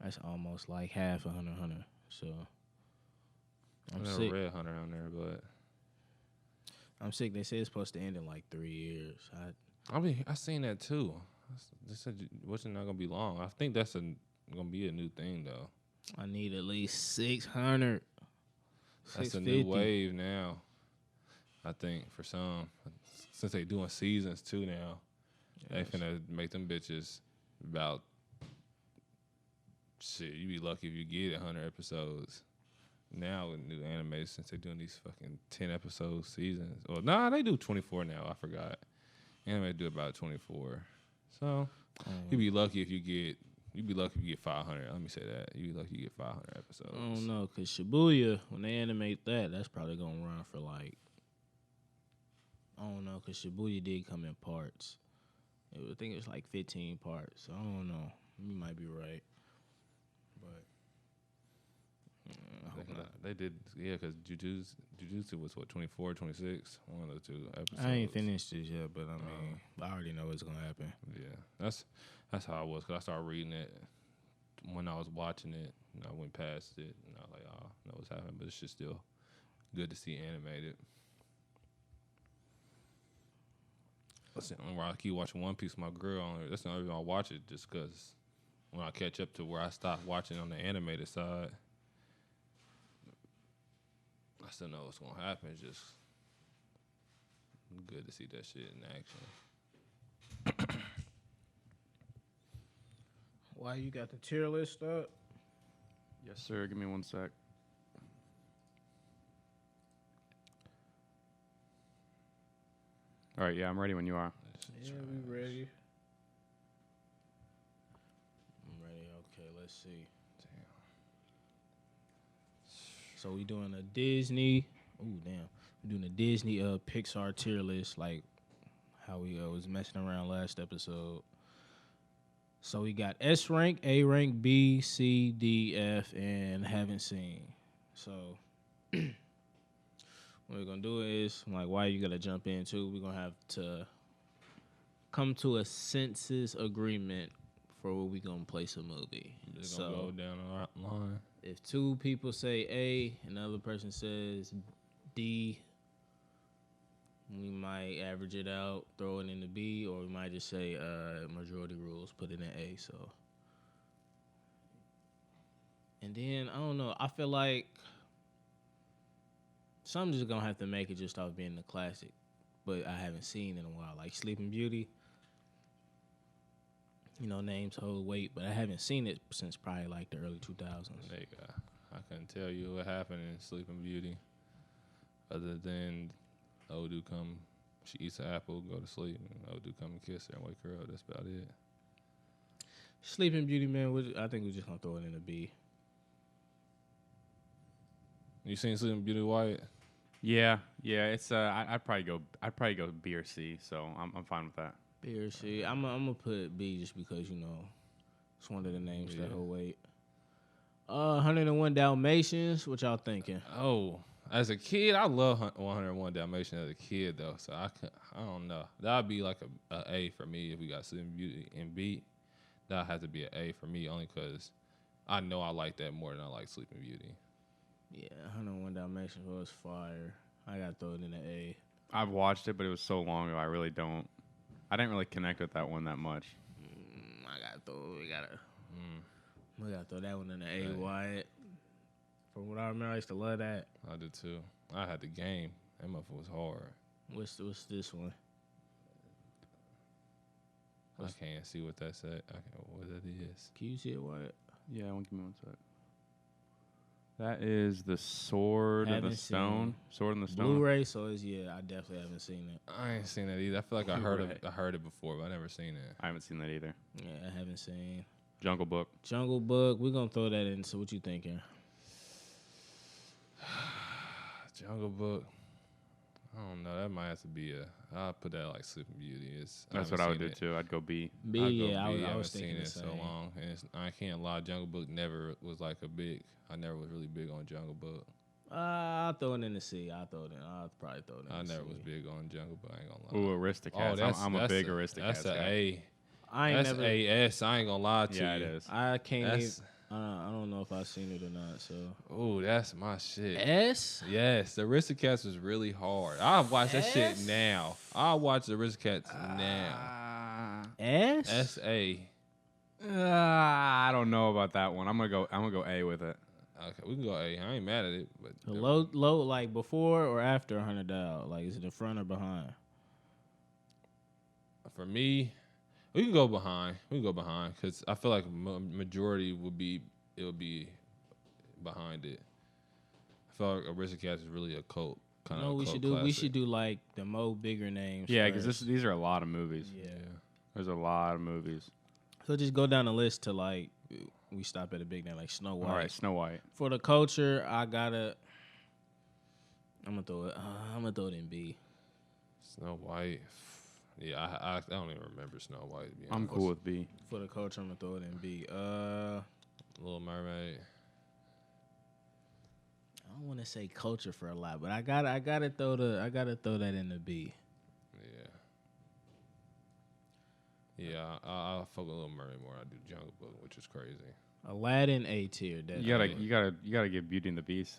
That's almost like half of Hunter x Hunter. So, I never read Hunter x Hunter, but I'm sick. They say it's supposed to end in like 3 years. I seen that too. They said it's not gonna be long. I think that's gonna be a new thing though. I need at least 600. That's a new wave now. I think for some, since they doing seasons too now, they finna make them bitches about shit. You be lucky if you get 100 episodes. Now with new anime, since they doing these fucking 10 episode seasons. Or they do 24 now. I forgot. Anime do about 24. So you'd be lucky if you get 500. Let me say that. You'd be lucky you get 500 episodes. I don't know, because Shibuya, when they animate that's probably going to run for like, I don't know, because Shibuya did come in parts. I think it was like 15 parts. I don't know. You might be right. But I hope not. They did, yeah, because Jujutsu was, 24, 26? One of the two episodes. I ain't finished this yet, but I mean, I already know what's going to happen. Yeah, that's how I was, because I started reading it when I was watching it, and I went past it, and I was like, oh, I know what's happening, but it's just still good to see animated. Listen, I keep watching One Piece with my girl on it. That's the only reason I watch it, just because when I catch up to where I stopped watching on the animated side, I still know what's going to happen. It's just good to see that shit in action. Why you got the tier list up? Yes, sir. Give me 1 sec. All right, yeah, I'm ready when you are. Yeah, we ready. I'm ready. Okay, let's see. Damn. So we doing a Disney. Ooh, damn. We doing a Disney Pixar tier list, like how we was messing around last episode. So we got S rank, A rank, B, C, D, F, and haven't seen. So what we're gonna do is, like, why you gotta jump in too? We're gonna have to come to a census agreement for where we gonna place a movie. Just gonna go down the line. If two people say A, another person says D, we might average it out, throw it in the B, or we might just say majority rules, put it in A. So, and then I don't know. I feel like some just gonna have to make it just off being a classic, but I haven't seen in a while. Like Sleeping Beauty, you know, names hold weight, but I haven't seen it since probably like the early 2000s. Nigga, I couldn't tell you what happened in Sleeping Beauty, other than old dude come, she eats an apple, go to sleep, and old dude come and kiss her and wake her up. That's about it. Sleeping Beauty, man, I think we're just gonna throw it in a B. You seen Sleeping Beauty, Wyatt? Yeah. It's I'd probably go B or C. So I'm fine with that. B or C. I'm gonna put B just because, you know, it's one of the names that hold weight. 101 Dalmatians. What y'all thinking? Oh, as a kid, I love 101 Dalmatians as a kid, though. So I don't know. That'd be like a A for me if we got Sleeping Beauty and B. That'd have to be an A for me only because I know I like that more than I like Sleeping Beauty. Yeah, 101 Dalmatians was fire. I gotta throw it in an A. I've watched it, but it was so long ago. I didn't really connect with that one that much. We gotta throw that one in the A. Wyatt. From what I remember, I used to love that. I did too. I had the game. That motherfucker was hard. What's this one? I can't see what that said. What that is. Can you see it, Wyatt? Yeah, give me one sec. That is the Sword and the Stone. Sword and the Stone. Blu-ray, so I definitely haven't seen it. I ain't seen that either. I feel like I heard it before, but I never seen it. I haven't seen that either. Yeah, I haven't seen Jungle Book. Jungle Book. We're gonna throw that in. So what you thinking? Jungle Book. I don't know. That might have to be I'll put that like Sleeping Beauty. That's what I would do too. I'd go B. B, yeah, I was seen thinking it so long, and I can't lie. Jungle Book never was like I never was really big on Jungle Book. I'll throw it in the C. I'll probably throw it in I the C. never was big on Jungle Book. I ain't gonna lie. Ooh, Aristocats. I'm a big Aristocats That's guy. an A. That's AS. I ain't gonna lie to you. Yeah, it is. I can't even, I don't know if I've seen it or not, so. Ooh, that's my shit. S? Yes, the Aristocats was really hard. I'll watch that shit now. I'll watch the Aristocats now. S? S-A. I don't know about that one. I'm gonna go A with it. Okay, we can go A. I ain't mad at it, but Low, like before or after 100 Dow? Like, is it in front or behind? for me, we can go behind. Because I feel like majority would be behind it. I feel like Aristocats is really a cult kind of. We should do like the bigger names. Yeah, because these are a lot of movies. Yeah. There's a lot of movies. So just go down the list to like we stop at a big name like Snow White. All right, Snow White. For the culture, I'm gonna throw it in B. Snow White. Yeah, I don't even remember Snow White. To be honest. I'm cool with B. For the culture, I'm gonna throw it in B. Little Mermaid. I don't want to say culture for a lot, but I gotta throw that in the B. Yeah, I'll fuck with Little Mermaid more. I do Jungle Book, which is crazy. Aladdin A tier. You gotta give Beauty and the Beast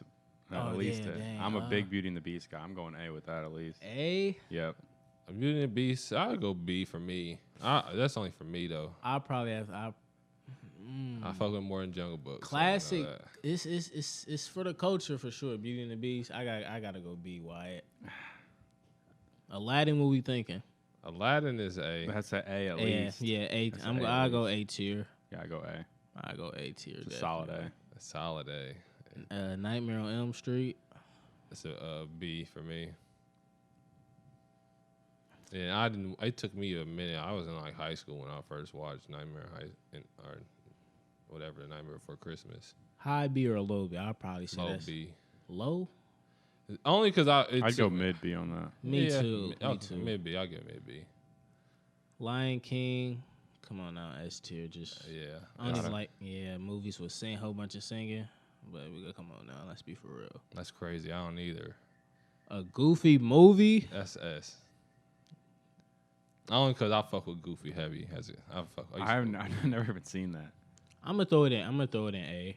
at least. I'm a big Beauty and the Beast guy. I'm going A with that at least. A. Yep. Beauty and the Beast, I'll go B for me. That's only for me though. I'll probably have. I fuck with more than Jungle Book. Classic. So It's for the culture for sure. Beauty and the Beast. I gotta go B. Wyatt. Aladdin. What we thinking? Aladdin is A. That's an A at least. Yeah, A. I'll go A tier. Yeah, I go A. I go A tier. It's a solid A. A solid A. Nightmare on Elm Street. It's a B for me. And I didn't. It took me a minute. I was in like high school when I first watched or whatever, Nightmare Before Christmas. High B or a low B? I'll probably say Low that's B. low. Only because I'd go mid B on that. Me too. Me Okay, too. Mid B. I'll get mid B. Lion King. Come on now, S tier. Just Yeah. I don't even like movies with a whole bunch of singing. But we gotta come on now. Let's be for real. That's crazy. I don't either. A Goofy movie. That's S. Only because I fuck with Goofy heavy. I've never even seen that. I'm gonna throw it in. A.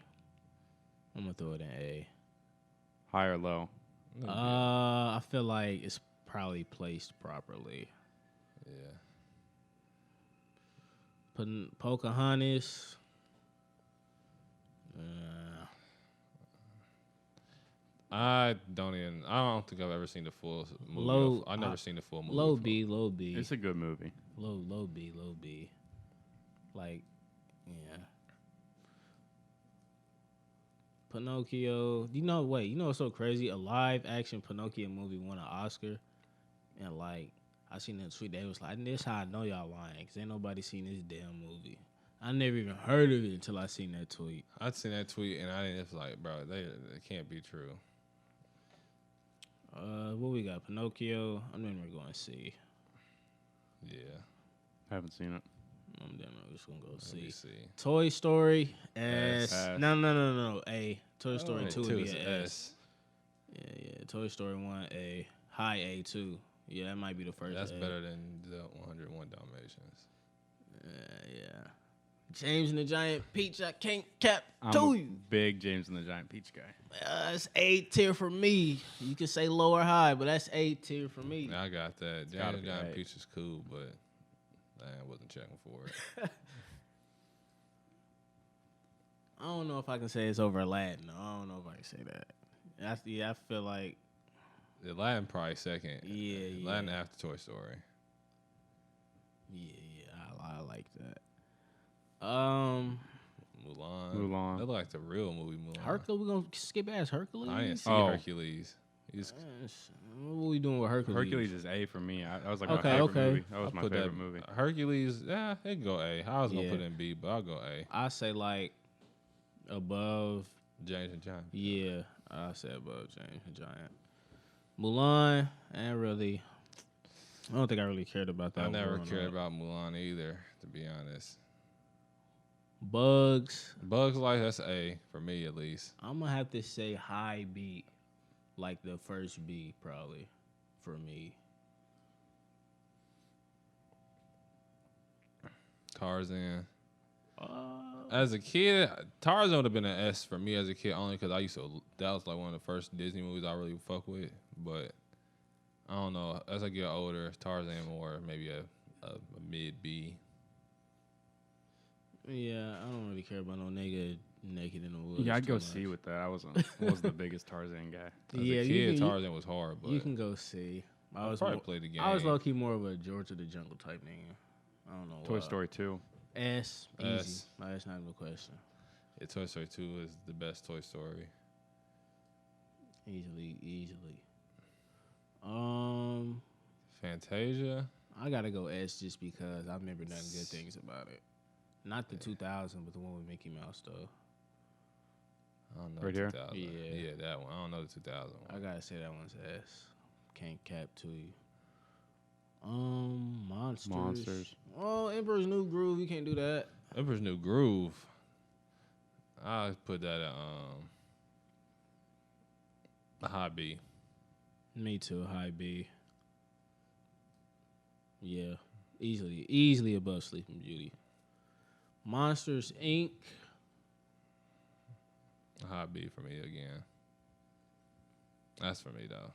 High or low? I feel like it's probably placed properly. Yeah. Pocahontas. I don't think I've ever seen the full movie. I've never seen the full movie. Low B. It's a good movie. Low B. Like, yeah. Pinocchio. You know what's so crazy? A live action Pinocchio movie won an Oscar. And like, I seen that tweet. They was like, this how I know y'all lying. Because ain't nobody seen this damn movie. I never even heard of it until I seen that tweet. I'd seen that tweet and it's like, bro, it can't be true. What we got? Pinocchio. I'm never going to see. Yeah. I haven't seen it. I'm damn just gonna go Let me see. Toy Story S. No. A. Toy Story 2 would be an an S. Yeah. Toy Story 1 A. High A 2. Yeah, that might be the first. That's A. better than the 101 Dalmatians. Yeah. James and the Giant Peach. I can't cap I'm to a you. big James and the Giant Peach guy. It's A tier for me. You can say low or high, but that's A tier for me. I got that. It's James gotta and be Giant right. Peach is cool, but I wasn't checking for it. I don't know if I can say it's over Aladdin. No, I don't know if I can say that. I feel like The Aladdin probably second. Yeah. Aladdin after Toy Story. Yeah, I like that. Mulan. That look like the real movie Mulan. Hercules. We gonna skip ass Hercules. I didn't see Oh. Hercules. What we doing with Hercules? Hercules is A for me. That was like Okay, my favorite okay. movie. That was my favorite movie. Hercules, yeah, it can go A. I was gonna Yeah. put it in B, but I'll go A. I say like above. James and Giant. Yeah, I say above James the Giant. Mulan, I don't think I really cared about that. I never growing cared up. about Mulan either, to be honest. Bugs. Bugs Life, that's A for me at least. I'm gonna have to say high B, like the first B probably for me. Tarzan. As a kid, Tarzan would have been an S for me as a kid, only because that was like one of the first Disney movies I really fuck with. But I don't know. As I get older, Tarzan more maybe a mid B. Yeah, I don't really care about no nigga naked in the woods. Yeah, I'd too go much. C with that. I wasn't the biggest Tarzan guy. As Yeah, a you kid, can- Tarzan was hard, but You can go C. I was probably more, play the game. I was low key more of a George of the Jungle type nigga. I don't know. Toy Story 2. S. Easy. S. No, that's not even a question. Yeah, Toy Story 2 is the best Toy Story. Easily. Fantasia. I gotta go S just because I remember nothing good things about it. Not the 2000, but the one with Mickey Mouse though. I don't know. Right here? 2000. Yeah. That one. I don't know the 2000 I one. gotta say that one's S. Can't cap to you. Monsters. Oh, Emperor's New Groove. You can't do that. Emperor's New Groove. I put that at a high B. Me too. High B. Yeah, easily above Sleeping Beauty. Monsters Inc. A high B for me again. That's for me though.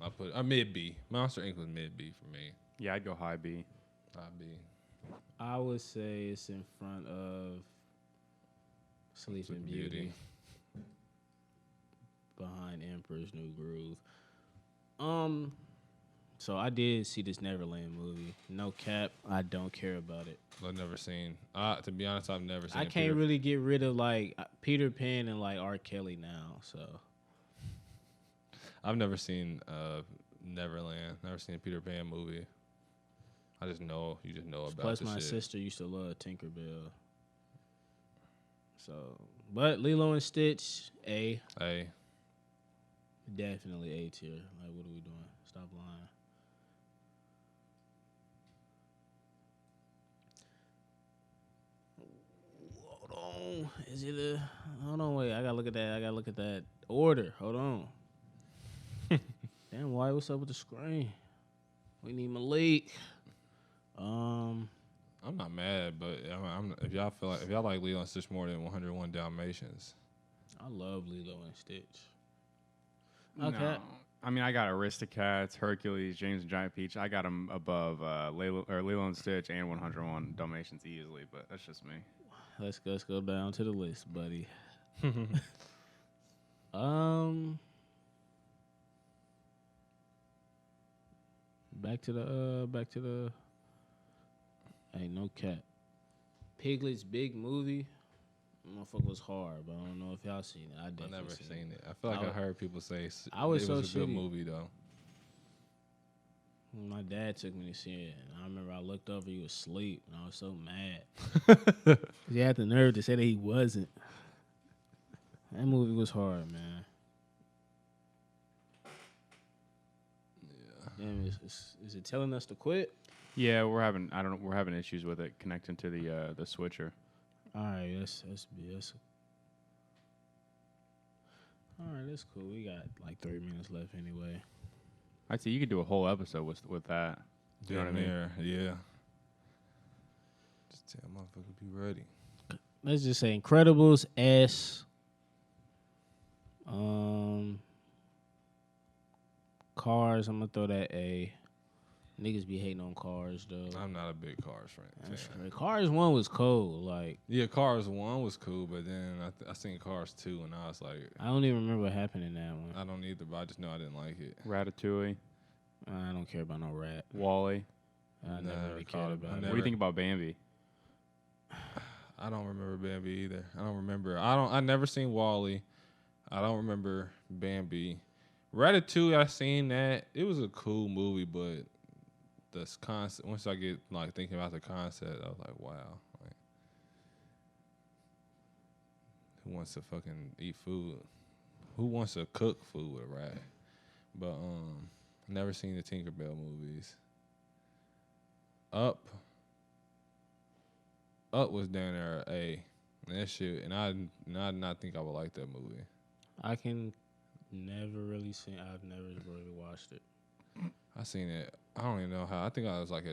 I put a mid B. Monster Inc. was mid B for me. Yeah, I'd go high B. High B. I would say it's in front of Sleeping Beauty. Behind Emperor's New Groove. So I did see this Neverland movie. No cap, I don't care about it. I've never seen. To be honest, I've never seen. I can't really get rid of like Peter Pan and like R. Kelly now. So I've never seen Neverland. Never seen a Peter Pan movie. I just know you just know about Plus, the my shit. sister used to love Tinkerbell. So, but Lilo and Stitch, A. Hey, Definitely A tier. Like, what are we doing? Stop lying. Hold on. Is it a? Hold on. Wait. I gotta look at that. I gotta look at that order. Hold on. Damn. Why? What's up with the screen? We need Malik. I'm not mad, but if y'all feel like if y'all like Lilo and Stitch more than 101 Dalmatians, I love Lilo and Stitch. Okay. No. I mean, I got Aristocats, Hercules, James and Giant Peach. I got them above Lilo and Stitch and 101 Dalmatians easily, but that's just me. Let's go down to the list, buddy. Back to the. Ain't no cap. Piglet's big movie. Motherfucker was hard, but I don't know if y'all seen it. I I've definitely never seen it. it. I feel like I heard people say I was it so was a good shitty. movie though. My dad took me to see it, and I remember I looked over, he was asleep, and I was so mad. He had the nerve to say that he wasn't. That movie was hard, man. Yeah. Damn, is it telling us to quit? Yeah, we're having issues with it connecting to the switcher. All right, that's all right, that's cool. We got like 30 minutes left anyway. I'd say you could do a whole episode with that. You know what I mean? Yeah. Just tell motherfucker be ready. Let's just say Incredibles S. Cars, I'm gonna throw that A. Niggas be hating on Cars though. I'm not a big Cars fan. That's great. Cars 1 was cool. Like, Yeah, Cars 1 was cool, but then I seen Cars 2 and I was like, I don't even remember what happened in that one. I don't either, but I just know I didn't like it. Ratatouille, I don't care about no rat. Wally. I Never never really caught cared it. about I it. What do you think about Bambi? I don't remember Bambi either. I never seen Wally. I don't remember Bambi. Ratatouille, I seen that. It was a cool movie, but this concept, once I get like thinking about the concept, I was like, wow. Like, who wants to fucking eat food? Who wants to cook food with a rat? But never seen the Tinkerbell movies. Up was down there A. And that shit, and I did not think I would like that movie. I can never really see. I've never really watched it. I seen it. I don't even know how. I think I was like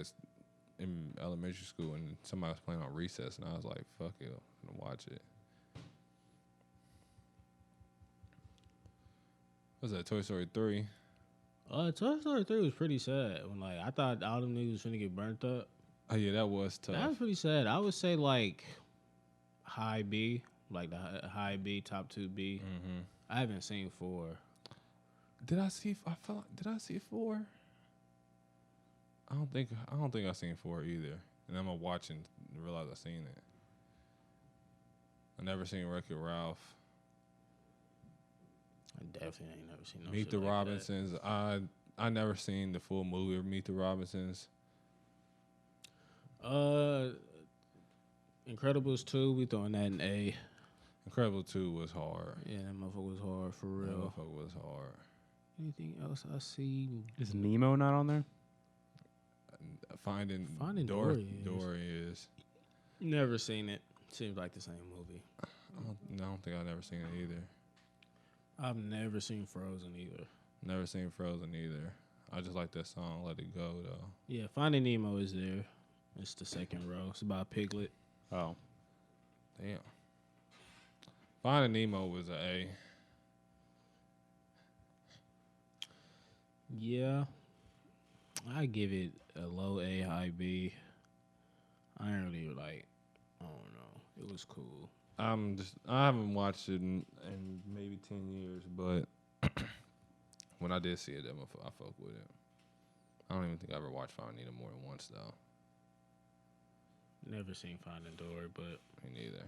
in elementary school, and somebody was playing on recess, and I was like, "Fuck it, I'm gonna watch it." What was that, Toy Story 3? Toy Story 3 was pretty sad. When like I thought all them niggas was finna get burnt up. Oh yeah, that was tough. That was pretty sad. I would say like high B, like the high B, top 2B. Mm-hmm. I haven't seen 4. Did I see 4? I don't think I seen 4 either. And I'm gonna watch and realize I seen it. I never seen Wreck-It Ralph. I definitely ain't never seen no Meet shit the like Robinsons. I never seen the full movie of Meet the Robinsons. that. Incredibles 2, we throwing that in A. Incredible 2 was hard. Yeah, that motherfucker was hard for That real. motherfucker was hard. Anything else I see? Is Nemo not on there? Finding Dory is. Never seen it. Seems like the same movie. I don't think I've never seen it either. I've never seen Frozen either. Never seen Frozen either. I just like that song, Let It Go, though. Yeah, Finding Nemo is there. It's the second row. It's about Piglet. Oh. Damn. Finding Nemo was an A. Yeah. I give it a low A, high B. I ain't really like, I don't know. It was cool. I haven't watched it in maybe 10 years, but when I did see it, I fuck with it. I don't even think I ever watched Finding Nemo more than once, though. Never seen Finding Dory, but Me neither.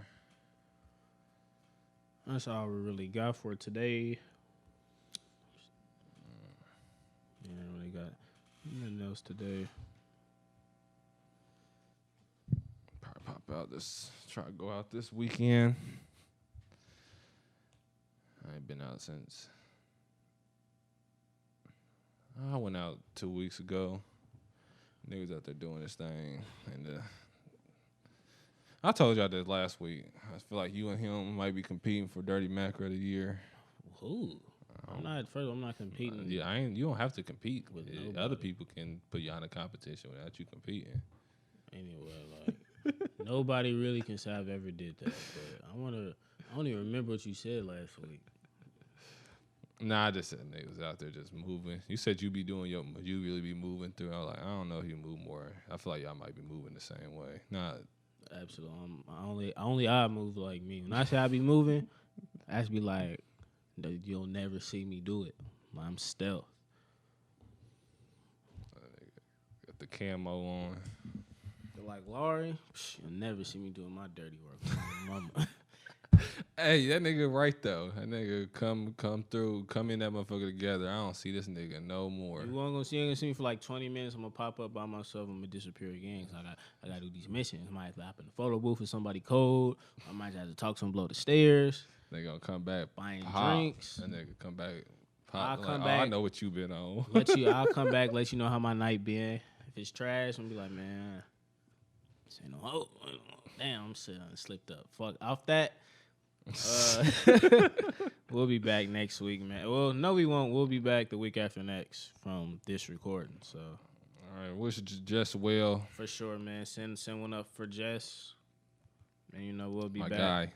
that's all we really got for today. Yeah, really got nothing else today. about this. Try to go out this weekend. I ain't been out since. I went out 2 weeks ago. Niggas out there doing this thing, and I told y'all this last week. I feel like you and him might be competing for Dirty Macro of the Year. Who? I'm not competing. Yeah, you don't have to compete with other people can put you on a competition without you competing. Anyway, like nobody really can say I've ever did that. But I don't even remember what you said last week. Nah, I just said niggas out there just moving. You said you really be moving through. I was like, I don't know if you move more. I feel like y'all might be moving the same way. Nah. Absolutely. I move like me. When I say I be moving, I just be like, you'll never see me do it. I'm stealth. Got the camo on. Like Laurie, you'll never see me doing my dirty work. Mama. Hey, that nigga right though. That nigga come through, come in that motherfucker together. I don't see this nigga no more. You ain't gonna see me for like 20 minutes. I'm gonna pop up by myself. I'm gonna disappear again. Cause I gotta do these missions. I might have to hop in the photo booth with somebody cold. I might have to talk to him below the stairs. They gonna come back buying pop. drinks. That nigga come back. Pop. I'll come back. back. I know what you been on. I'll come back. Let you know how my night been. If it's trash, I'm gonna be like, man, this ain't no hope. Damn, I'm slipped up. Fuck off that. We'll be back next week, man. Well, no, we won't. We'll be back the week after next from this recording. So, all right, wish Jess well for sure, man. Send one up for Jess, and we'll be my back. guy.